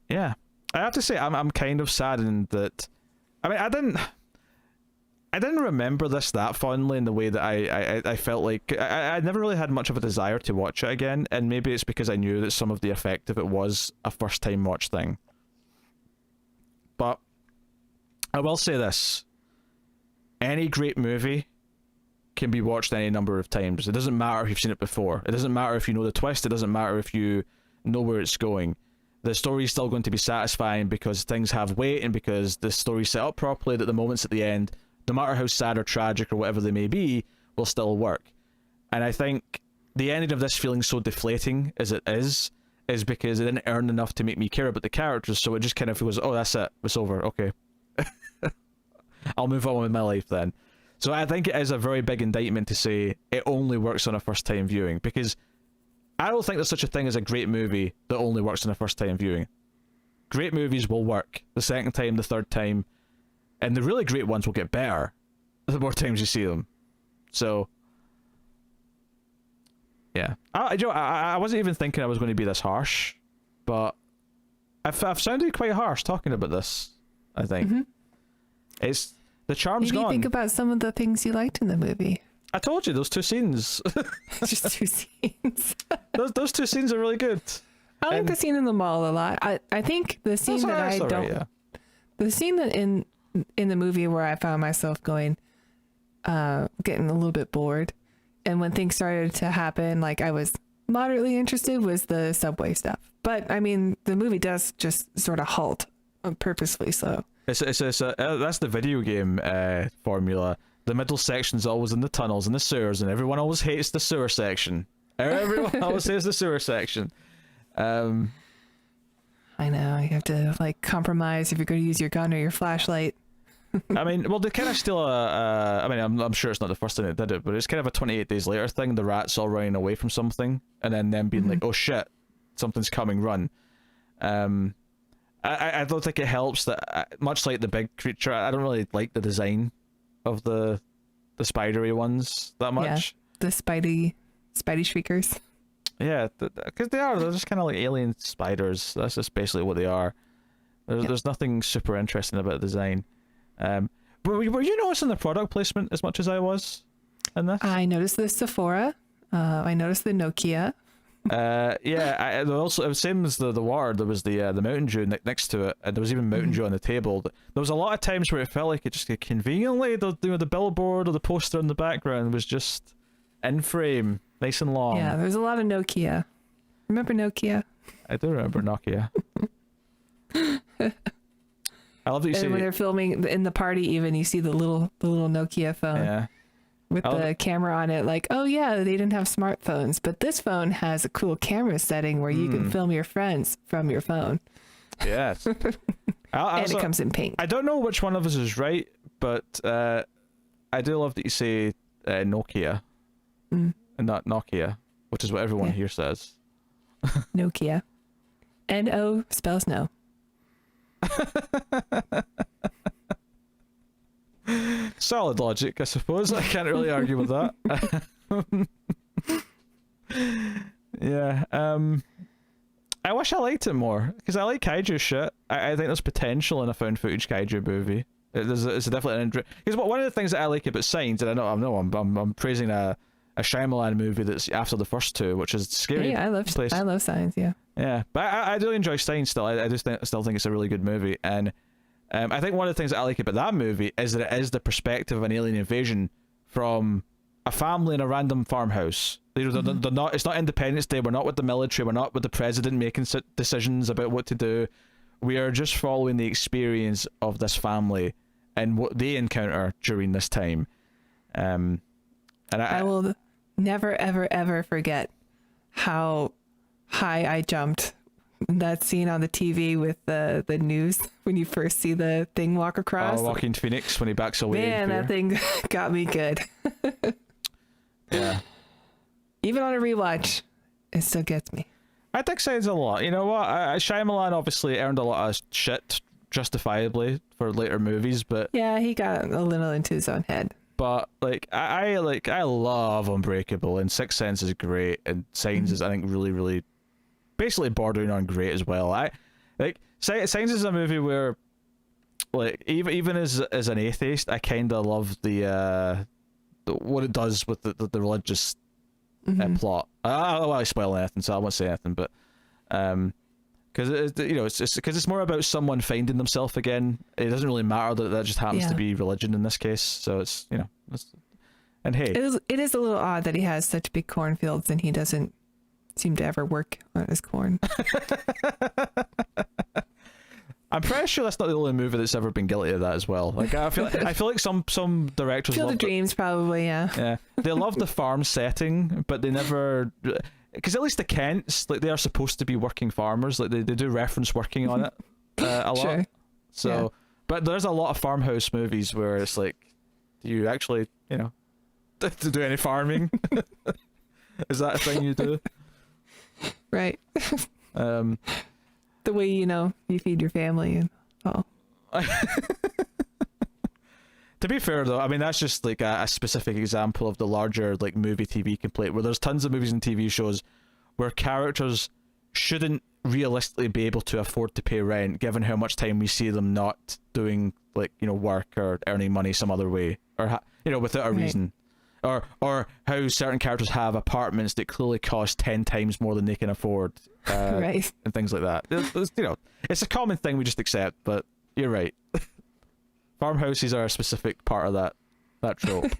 yeah. I have to say, I'm kind of saddened that... I mean, I didn't remember this that fondly in the way that I felt like... I never really had much of a desire to watch it again, and maybe it's because I knew that some of the effect of it was a first-time watch thing. But I will say this. Any great movie can be watched any number of times. It doesn't matter if you've seen it before. It doesn't matter if you know the twist. It doesn't matter if you know where it's going. The story is still going to be satisfying because things have weight and because the story's set up properly, that the moments at the end, no matter how sad or tragic or whatever they may be, will still work. And I think the ending of this feeling so deflating as it is because it didn't earn enough to make me care about the characters, so it just kind of feels, oh, that's it, it's over, okay. I'll move on with my life then. So I think it is a very big indictment to say it only works on a first-time viewing, because I don't think there's such a thing as a great movie that only works on a first-time viewing. Great movies will work the second time, the third time, and the really great ones will get better the more times you see them. So, yeah. I wasn't even thinking I was going to be this harsh, but I've sounded quite harsh talking about this, I think. It's... The charm's Maybe gone. Think about some of the things you liked in the movie. I told you, those two scenes. Just two scenes. those two scenes are really good. I like the scene in the mall a lot. I think the scene that I don't... Yeah. The scene that in the movie where I found myself going, getting a little bit bored, and when things started to happen, like I was moderately interested, was the subway stuff. But, I mean, the movie does just sort of halt purposefully so. It's that's the video game formula. The middle section's always in the tunnels and the sewers, and everyone always hates the sewer section. Everyone always hates the sewer section. I know, you have to like compromise if you're going to use your gun or your flashlight. I mean, well, they kind of still. I mean, I'm sure it's not the first thing that did it, but it's kind of a 28 Days Later thing. The rats all running away from something, and then them being like, "Oh shit, something's coming, run." I don't think it helps that, much like the big creature, I don't really like the design of the spidery ones that much. Yeah, the Spidey shriekers. Yeah, because they're just kind of like alien spiders. That's just basically what they are. There's nothing super interesting about the design. But were you noticing the product placement as much as I was in this? I noticed the Sephora. I noticed the Nokia. Yeah, also it was same as the Ward. There was the Mountain Dew next to it, and there was even Mountain Dew on the table. There was a lot of times where it felt like it just conveniently the billboard or the poster in the background was just in frame, nice and long. Yeah, there was a lot of Nokia. Remember Nokia? I do remember Nokia. I love that you say when they're filming in the party, even you see the little Nokia phone. Yeah. With the camera on it, like, oh yeah, they didn't have smartphones, but this phone has a cool camera setting where you can film your friends from your phone. Yes. And it comes in pink. I don't know which one of us is right, but I do love that you say Nokia and not Nokia, which is what everyone here says. Nokia. N-O spells no. Solid logic, I suppose. I can't really argue with that. Yeah. I wish I liked it more, because I like kaiju shit. I think there's potential in a found footage kaiju movie. It's definitely an interest. Because one of the things that I like about Signs, and I'm praising a Shyamalan movie that's after the first two, which is Scary. Yeah, I love Signs. Yeah. Yeah, but I do enjoy Signs still. I just still think it's a really good movie, and I think one of the things that I like about that movie is that it is the perspective of an alien invasion from a family in a random farmhouse. They're not. It's not Independence Day. We're not with the military. We're not with the president making decisions about what to do. We are just following the experience of this family and what they encounter during this time. And I will never, ever, ever forget how high I jumped. That scene on the TV with the news when you first see the thing walk across. Joaquin Phoenix when he backs away. Man, that thing got me good. Yeah. Even on a rewatch, it still gets me. I think Signs a lot. You know what? Shyamalan obviously earned a lot of shit, justifiably, for later movies, but yeah, he got a little into his own head. But I love Unbreakable, and Sixth Sense is great, and Signs is, I think, really, really, basically bordering on great as well. Signs is a movie where, like, even as an atheist, I kind of love the what it does with the religious plot. I don't want to spoil anything, so I won't say anything. But because it's more about someone finding themselves again. It doesn't really matter that just happens to be religion in this case. So it's and hey, it is a little odd that he has such big cornfields and he doesn't seem to ever work on his corn. I'm pretty sure that's not the only movie that's ever been guilty of that as well. Like I feel like some directors Field of Dreams probably, yeah. They love the farm setting, but they never, because at least the Kents, like, they are supposed to be working farmers. Like they do reference working on it a lot. Sure. So, but there's a lot of farmhouse movies where it's like, do you actually, to do any farming? Is that a thing you do? Right. The way you feed your family and all. To be fair though, I mean that's just like a specific example of the larger like movie TV complaint, where there's tons of movies and TV shows where characters shouldn't realistically be able to afford to pay rent, given how much time we see them not doing work or earning money some other way, or without a reason. Or how certain characters have apartments that clearly cost 10 times more than they can afford, right, and things like that. It's a common thing we just accept. But you're right. Farmhouses are a specific part of that trope.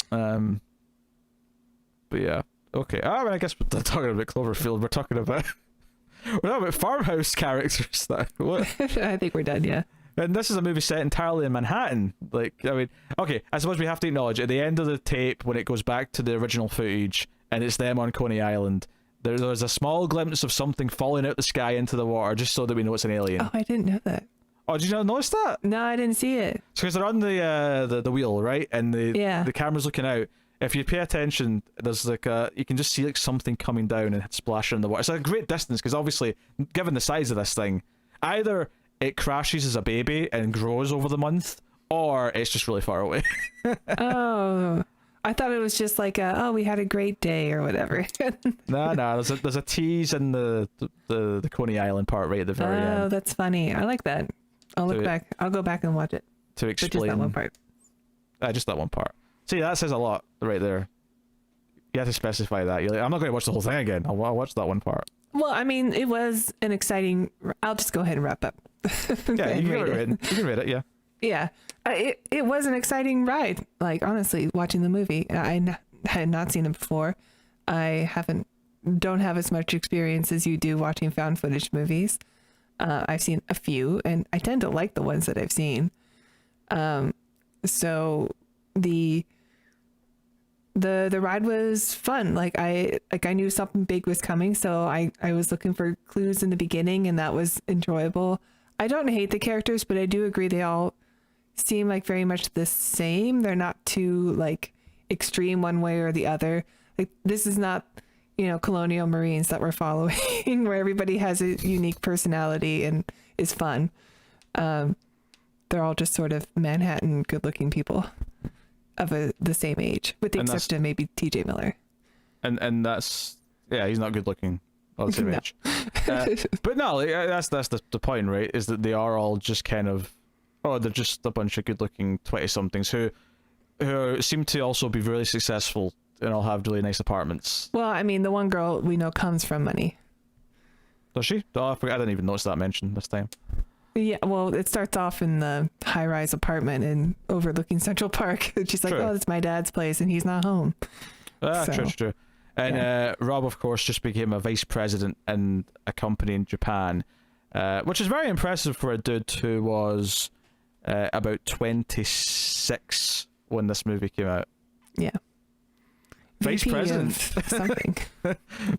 But yeah, okay. I guess we're talking about Cloverfield. We're talking about farmhouse characters. I think we're done. Yeah. And this is a movie set entirely in Manhattan. Like, I mean, okay, I suppose we have to acknowledge at the end of the tape, when it goes back to the original footage and it's them on Coney Island, there's a small glimpse of something falling out the sky into the water, just so that we know it's an alien. Oh, I didn't know that. Oh, did you not notice that? No, I didn't see it. So because they're on the wheel, right? And the camera's looking out. If you pay attention, there's you can just see like something coming down and splashing in the water. It's a great distance, because obviously, given the size of this thing, either it crashes as a baby and grows over the month, or it's just really far away. Oh, I thought it was just like we had a great day or whatever. No, there's a tease in the Coney Island part right at the very end. Oh, that's funny. I like that. I'll look back. I'll go back and watch it. To explain. But just that one part. Just that one part. See, that says a lot right there. You have to specify that. You're like, I'm not going to watch the whole thing again. I'll watch that one part. Well, I mean, it was an exciting... I'll just go ahead and wrap up. Yeah, you can read it, yeah. Yeah. It was an exciting ride. Like, honestly, watching the movie. I had not seen it before. I don't have as much experience as you do watching found footage movies. I've seen a few, and I tend to like the ones that I've seen. So the ride was fun. Like I knew something big was coming, so I was looking for clues in the beginning, and that was enjoyable. I don't hate the characters, but I do agree they all seem like very much the same. They're not too like extreme one way or the other. Like this is not, colonial Marines that we're following where everybody has a unique personality and is fun. They're all just sort of Manhattan good looking people of the same age, with the exception of maybe TJ Miller. And that's, yeah, he's not good looking of the same age. But no, that's the point, right? Is that they are all just kind of, they're just a bunch of good looking 20-somethings who seem to also be really successful and all have really nice apartments. Well, I mean, the one girl we know comes from money. Does she? Oh, I forgot. I didn't even notice that mentioned this time. Yeah, well, it starts off in the high-rise apartment and overlooking Central Park. She's like, "Oh, it's my dad's place, and he's not home." True. And Rob, of course, just became a vice president in a company in Japan, which is very impressive for a dude who was about 26 when this movie came out. Yeah. Vice VP president of something.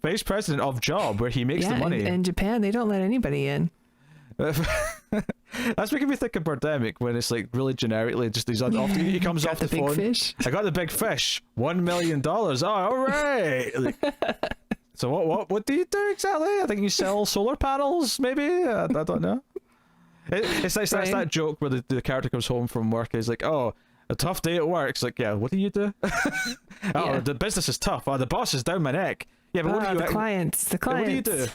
Vice president of job where he makes the money. In Japan, they don't let anybody in. That's making me think of Birdemic when it's like really generically just he comes off the phone. Fish. I got the big fish, $1 million. Oh, all right. So what do you do exactly? I think you sell solar panels, maybe. I don't know. It's like that's that joke where the character comes home from work. He's like, "Oh, a tough day at work." It's like, "Yeah, what do you do?" The business is tough. Oh, the boss is down my neck. Yeah, but what do you the clients. What do you do?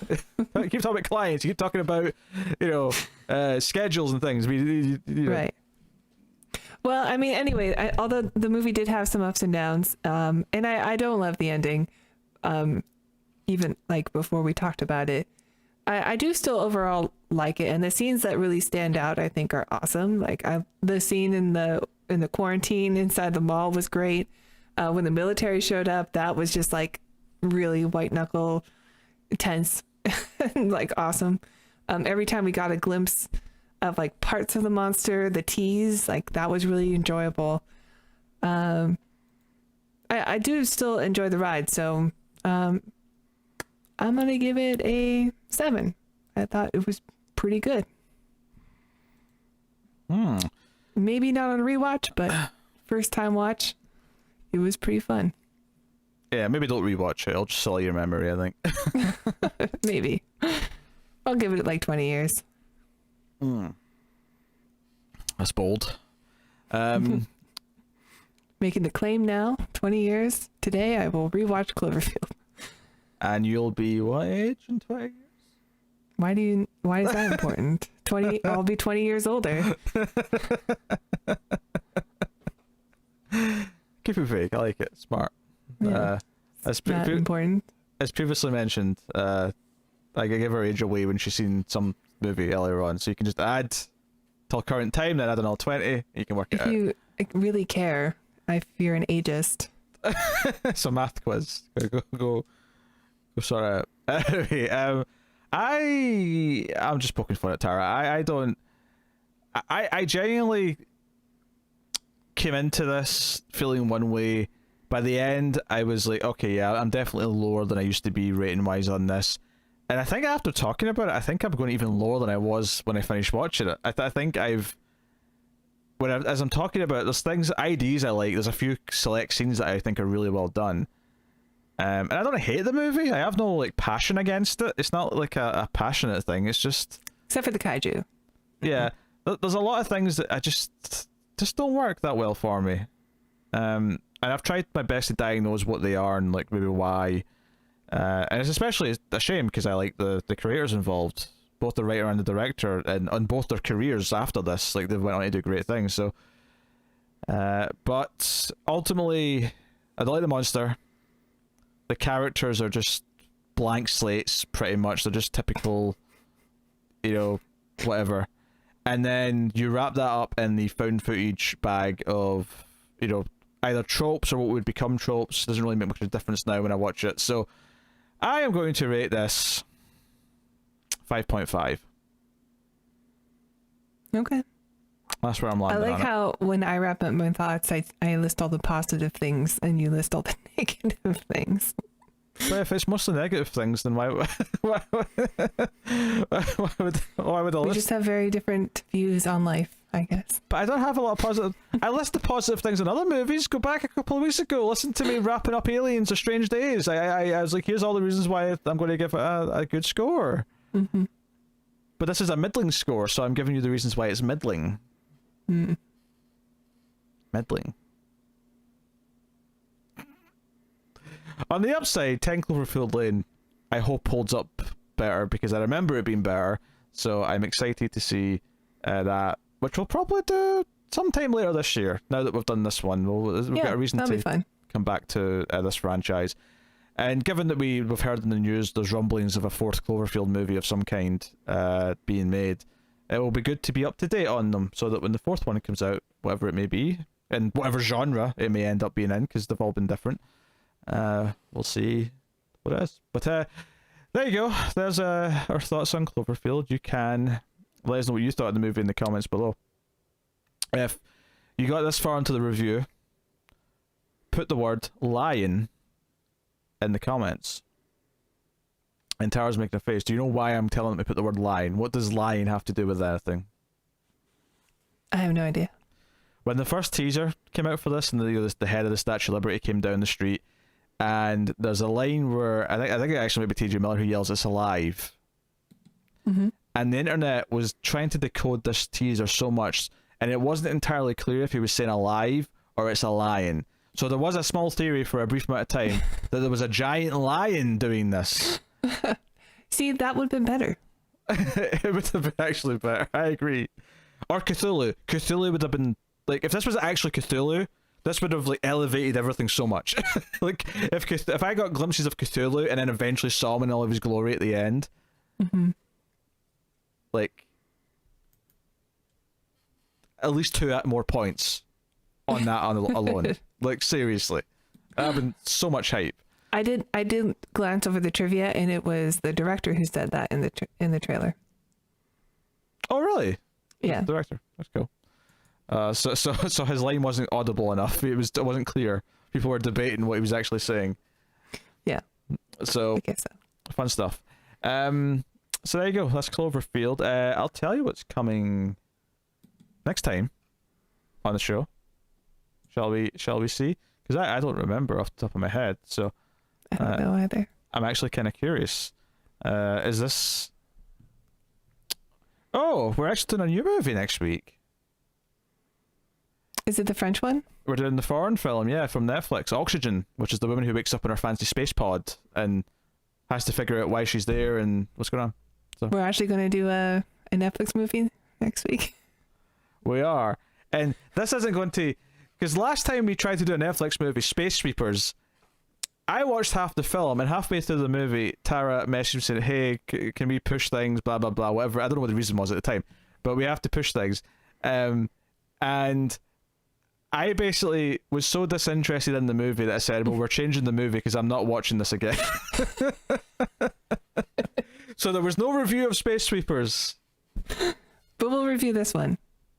You keep talking about clients. You keep talking about, schedules and things. Right. Well, I mean, anyway, although the movie did have some ups and downs, and I don't love the ending, even like before we talked about it, I do still overall like it, and the scenes that really stand out, I think, are awesome. Like the scene in the quarantine inside the mall was great. When the military showed up, that was just like really white knuckle tense like awesome. Every time we got a glimpse of like parts of the monster, the tease, like that was really enjoyable. I do still enjoy the ride, so I'm gonna give it a 7. I thought it was pretty good. Maybe not on a rewatch, but first time watch, it was pretty fun. Yeah, maybe don't rewatch it. It'll just sully your memory, I think. Maybe. I'll give it like 20 years. That's bold. Making the claim now, 20 years. Today, I will rewatch Cloverfield. And you'll be what age in 20 years? Why is that important? 20, I'll be 20 years older. Keep it vague. I like it. Smart. Yeah. Not important. As previously mentioned, I give her age away when she's seen some movie earlier on, so you can just add till current time, then add another 20, you can work it out. If you really care, if you're an ageist. It's a math quiz. Go sort out. Anyway, I'm just poking fun at Tara. I genuinely came into this feeling one way. By the end, I was like, okay, yeah, I'm definitely lower than I used to be rating wise on this. And I think after talking about it, I think I'm going even lower than I was when I finished watching it. I think as I'm talking about it, there's things, IDs I like. There's a few select scenes that I think are really well done. And I don't hate the movie. I have no like passion against it. It's not like a passionate thing. It's just, except for the kaiju. Yeah, there's a lot of things that I just don't work that well for me. And I've tried my best to diagnose what they are and like maybe why. And it's especially a shame because I like the creators involved, both the writer and the director, and on both their careers after this, like they went on to do great things. So, but ultimately, I don't like the monster. The characters are just blank slates, pretty much. They're just typical, whatever. And then you wrap that up in the found footage bag of, either tropes or what would become tropes. Doesn't really make much of a difference now when I watch it. So I am going to rate this 5.5. Okay. That's where I'm landing. I like how when I wrap up my thoughts, I list all the positive things and you list all the negative things. But if it's mostly negative things, then why why would I We list? just have very different views on life, I guess. But I don't have a lot of positive. I list the positive things in other movies. Go back a couple of weeks ago. Listen to me wrapping up Aliens: A Strange Days. I was like, here's all the reasons why I'm going to give it a good score. Mm-hmm. But this is a middling score, so I'm giving you the reasons why it's middling. Mm. Middling. On the upside, 10 Cloverfield Lane, I hope holds up better because I remember it being better. So I'm excited to see that, which we'll probably do sometime later this year. Now that we've done this one, we've got a reason to come back to this franchise. And given that we've heard in the news there's rumblings of a fourth Cloverfield movie of some kind being made, it will be good to be up to date on them so that when the fourth one comes out, whatever it may be, in whatever genre it may end up being in, because they've all been different, we'll see what it is. But there you go. There's our thoughts on Cloverfield. You can let us know what you thought of the movie in the comments below. If you got this far into the review, put the word lion in the comments. And Tara's making a face. Do you know why I'm telling them to put the word lion? What does lion have to do with anything? I have no idea. When the first teaser came out for this, and the head of the Statue of Liberty came down the street, and there's a line where I think it actually maybe T.J. Miller who yells, "It's alive." Mm-hmm. And the internet was trying to decode this teaser so much, and it wasn't entirely clear if he was saying alive or it's a lion. So there was a small theory for a brief amount of time that there was a giant lion doing this. See, that would have been better. It would have been actually better. I agree. Or Cthulhu. Cthulhu would have been like, if this was actually Cthulhu, this would have like elevated everything so much. Like if I got glimpses of Cthulhu and then eventually saw him in all of his glory at the end, mm-hmm. like at least 2 more points on that alone. Like seriously, that would have been so much hype. I did glance over the trivia, and it was the director who said that in the trailer. Oh really? Yeah, the director. That's cool. So his line wasn't audible enough. It wasn't clear. People were debating what he was actually saying. Yeah. So I guess so. Fun stuff. So there you go. That's Cloverfield. I'll tell you what's coming next time on the show. Shall we see? Because I don't remember off the top of my head. So I don't know either. I'm actually kind of curious. Is this? Oh, we're actually doing a new movie next week. Is it the French one? We're doing the foreign film, yeah, from Netflix, Oxygen, which is the woman who wakes up in her fancy space pod and has to figure out why she's there and what's going on. So we're actually going to do a Netflix movie next week. We are. And this isn't going to... Because last time we tried to do a Netflix movie, Space Sweepers, I watched half the film, and halfway through the movie, Tara messaged me saying, hey, can we push things, blah, blah, blah, whatever. I don't know what the reason was at the time, but we have to push things. And I basically was so disinterested in the movie that I said, well, we're changing the movie because I'm not watching this again. So there was no review of Space Sweepers. But we'll review this one.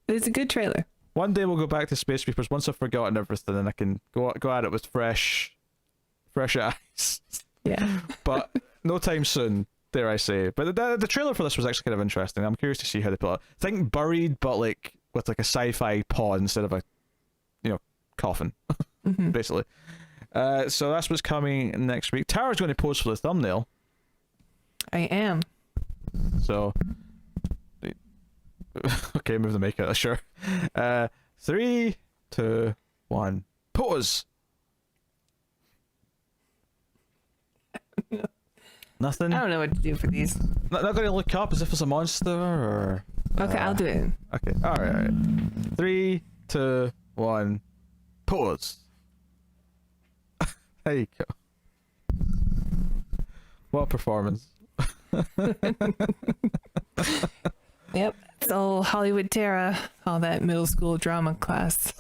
It's a good trailer. One day we'll go back to Space Sweepers once I've forgotten everything and I can go at it with fresh eyes. Yeah. But no time soon, dare I say. But the trailer for this was actually kind of interesting. I'm curious to see how they pull it. Think Buried, but like with like a sci-fi pod instead of a coffin, mm-hmm. basically. So that's what's coming next week. Tara's going to pose for the thumbnail. I am. So, okay, move the makeup, sure. 3, 2, 1, pose. Nothing? I don't know what to do for these. Not going to look up as if it's a monster or... Okay, I'll do it. Okay, alright. 3, 2, 1, pause. There you go. What a performance. Yep, it's old Hollywood Tara, all that middle school drama class.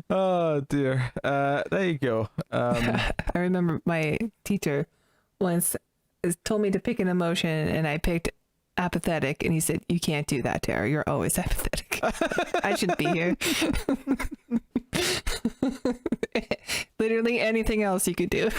Oh dear. There you go. I remember my teacher once told me to pick an emotion, and I picked apathetic, and he said, you can't do that, Tara, you're always apathetic. I shouldn't be here. literally anything else you could do.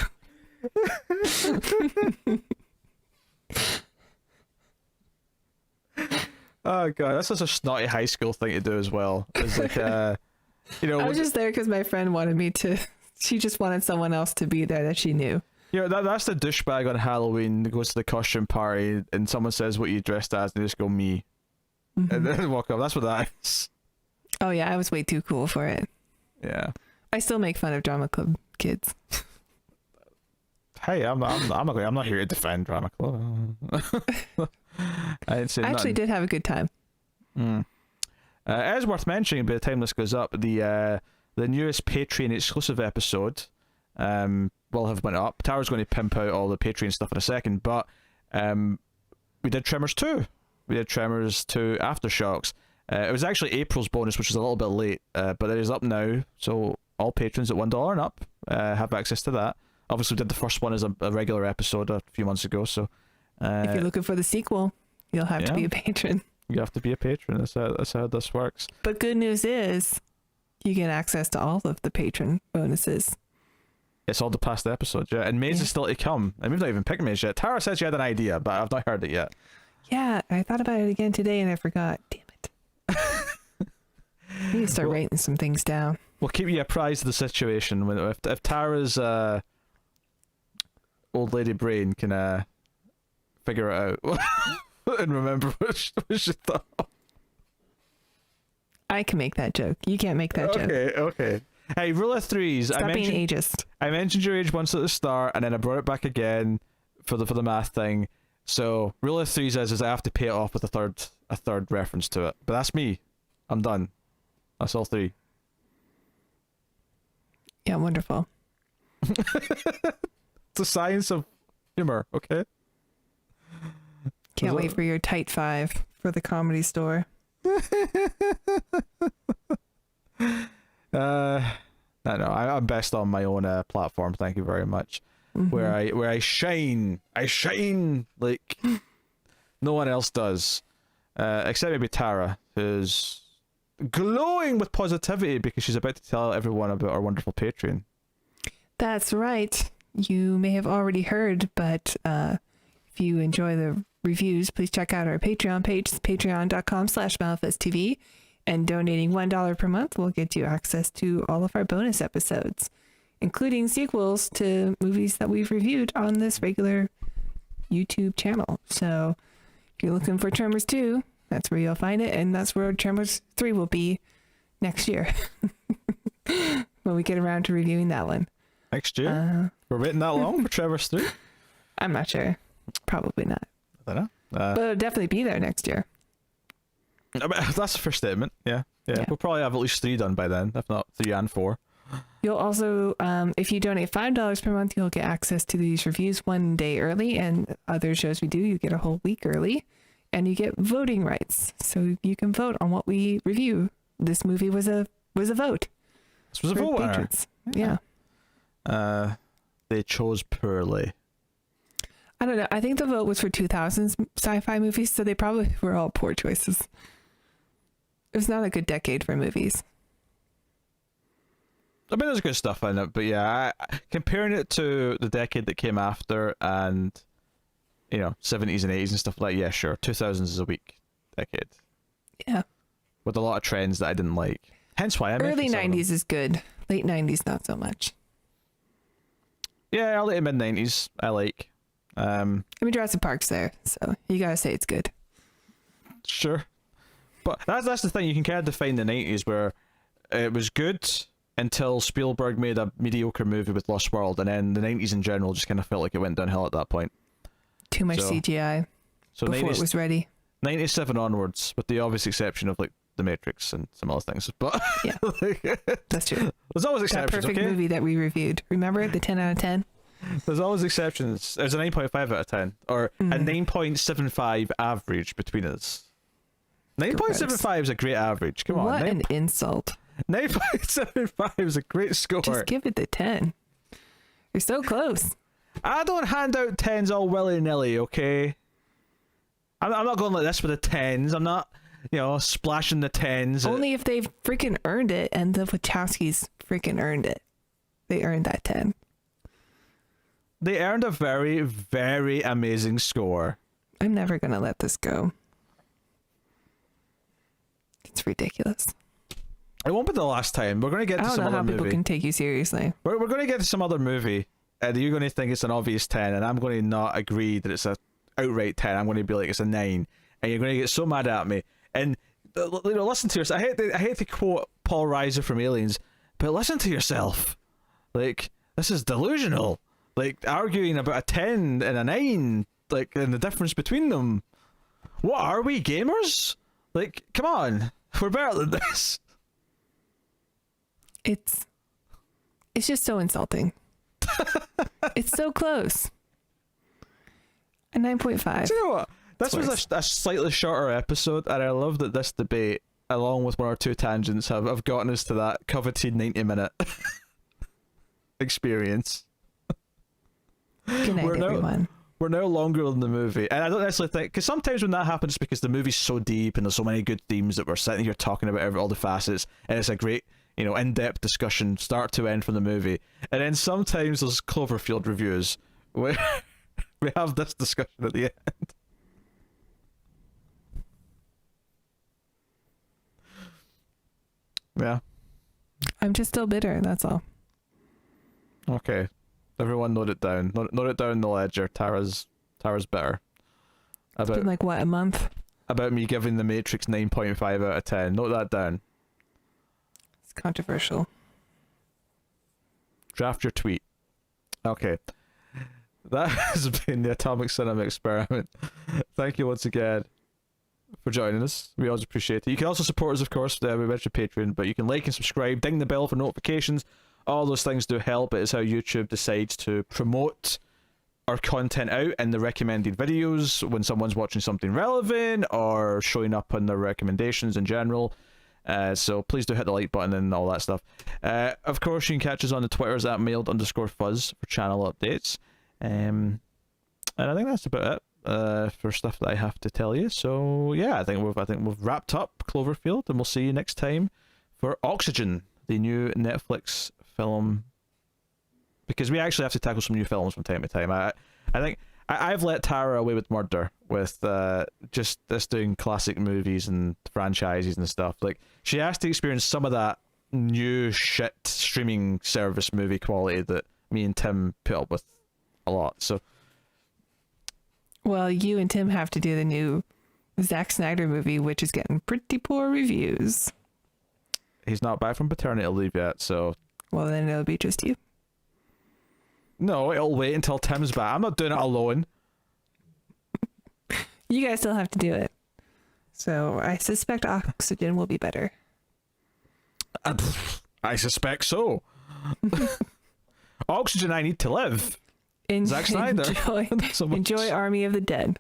Oh god, that's such a snotty high school thing to do as well. It's like, you know, I was just there because my friend wanted me to. She just wanted someone else to be there that she knew. you know, that's the douchebag on Halloween that goes to the costume party and someone says what you dressed as and they just go me, and then walk up. That's what that is. Oh yeah, I was way too cool for it. Yeah. I still make fun of drama club kids. Hey, I'm not here to defend drama club. I didn't say I actually nothing. did have a good time. It is worth mentioning by the time this goes up, the newest Patreon exclusive episode will have went up. Tara's going to pimp out all the Patreon stuff in a second, but we did Tremors 2. We did Tremors 2 Aftershocks. It was actually April's bonus, which is a little bit late, but it is up now, so all patrons at $1 and up have access to that. Obviously, we did the first one as a regular episode a few months ago, so... if you're looking for the sequel, you'll have to be a patron. You have to be a patron. That's how this works. But good news is, you get access to all of the patron bonuses. It's all the past episodes, yeah. And Maze is still to come. And we've not even picked Maze yet. Tara said she had an idea, but I've not heard it yet. Yeah, I thought about it again today and I forgot. Damn it. I need to start writing some things down. We'll keep you apprised of the situation. If Tara's old lady brain can figure it out and remember what she thought. I can make that joke. You can't make that joke. Okay. Hey, rule of threes. Stop being ageist. I mentioned your age once at the start, and then I brought it back again for the math thing. So rule of threes is I have to pay it off with a third reference to it. But that's me. I'm done. That's all three. Yeah, wonderful. It's the science of humor, okay? Can't wait for your tight five for the Comedy Store. No, I'm best on my own platform. Thank you very much. Where I shine like no one else does, except maybe Tara, who's glowing with positivity because she's about to tell everyone about our wonderful Patreon. That's right. You may have already heard, but if you enjoy the reviews, please check out our Patreon page. It's patreon.com/ManifestTV. And donating $1 per month will get you access to all of our bonus episodes, including sequels to movies that we've reviewed on this regular YouTube channel. So if you're looking for Tremors 2, that's where you'll find it. And that's where Tremors 3 will be next year when we get around to reviewing that one. Next year? We're waiting that long for Tremors 3? I'm not sure. Probably not. I don't know. But it'll definitely be there next year. I mean, that's a fair statement. Yeah. We'll probably have at least 3 done by then, if not 3 and 4. You'll also, if you donate $5 per month, you'll get access to these reviews 1 day early, and other shows we do, you get a whole week early, and you get voting rights. So you can vote on what we review. This movie was a vote. This was a vote winner. Yeah. They chose poorly. I don't know. I think the vote was for 2000s sci-fi movies, so they probably were all poor choices. It was not a good decade for movies. I mean, there's good stuff in it, but yeah, comparing it to the decade that came after and, 70s and 80s and stuff like that, yeah, sure, 2000s is a weak decade. Yeah. With a lot of trends that I didn't like. Hence why I early 90s is good. Late 90s, not so much. Yeah, early to mid 90s, I like. I mean, Jurassic Park's there, so you gotta say it's good. Sure. But that's the thing, you can kind of define the 90s where it was good until Spielberg made a mediocre movie with Lost World, and then the 90s in general just kind of felt like it went downhill at that point. Too much CGI before it was ready. 97 onwards, with the obvious exception of like The Matrix and some other things. But yeah, that's true. There's always exceptions. That perfect movie that we reviewed. Remember the 10 out of 10? There's always exceptions. There's a 9.5 out of 10, or a 9.75 average between us. 9.75 is a great average. Come on. What an insult. 9.75 is a great score. Just give it the 10. You're so close. I don't hand out 10s all willy-nilly, okay? I'm not going like this with the 10s. I'm not, splashing the 10s. Only if they've freaking earned it, and the Wachowskis freaking earned it. they earned that 10. They earned a very, very amazing score. I'm never going to let this go. It's ridiculous. It won't be the last time. We're going to get to some other movie. I don't know how people can take you seriously. We're going to get to some other movie. And you're going to think it's an obvious 10, and I'm going to not agree that it's a outright 10. I'm going to be like, it's a 9. And you're going to get so mad at me. And, listen to yourself. I hate to quote Paul Reiser from Aliens, but listen to yourself. Like, this is delusional. Like, arguing about a 10 and a 9, like, and the difference between them. What are we, gamers? Like, come on. We're better than this. It's just so insulting. It's so close. A 9.5. Do you know what? This was a slightly shorter episode, and I love that this debate, along with one or two tangents, have gotten us to that coveted 90-minute experience. Good night, everyone. We're now longer than the movie, and I don't necessarily think, because sometimes when that happens, because the movie's so deep and there's so many good themes that we're sitting here talking about all the facets, and it's a great, in-depth discussion, start to end from the movie. And then sometimes there's Cloverfield reviews where we have this discussion at the end. Yeah. I'm just still bitter, that's all. Okay. Everyone note it down. Note it down in the ledger. Tara's bitter. It's been like, what, a month? About me giving The Matrix 9.5 out of 10. Note that down. It's controversial. Draft your tweet. Okay. That has been the Atomic Cinema Experiment. Thank you once again for joining us. We always appreciate it. You can also support us, of course, we mentioned Patreon, but you can like and subscribe, ding the bell for notifications. All those things do help. It is how YouTube decides to promote our content out in the recommended videos when someone's watching something relevant or showing up on their recommendations in general. So please do hit the like button and all that stuff. Of course, you can catch us on the Twitters at mailed_fuzz for channel updates. And I think that's about it for stuff that I have to tell you. So yeah, I think we've wrapped up Cloverfield, and we'll see you next time for Oxygen, the new Netflix film, because we actually have to tackle some new films from time to time. I think I've let Tara away with murder with just this doing classic movies and franchises and stuff. Like, she has to experience some of that new shit streaming service movie quality that me and Tim put up with a lot. So, well, you and Tim have to do the new Zack Snyder movie, which is getting pretty poor reviews. He's not back from paternity leave yet, so... Well, then it'll be just you. No, it'll wait until Tim's back. I'm not doing it alone. You guys still have to do it. So I suspect Oxygen will be better. I suspect so. Oxygen, I need to live. Zack Snyder. Enjoy Army of the Dead.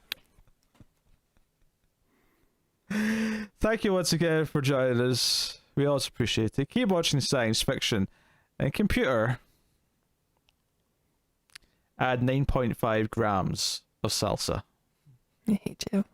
Thank you once again for joining us. We always appreciate it. Keep watching science fiction. And computer, add 9.5 grams of salsa. I hate you.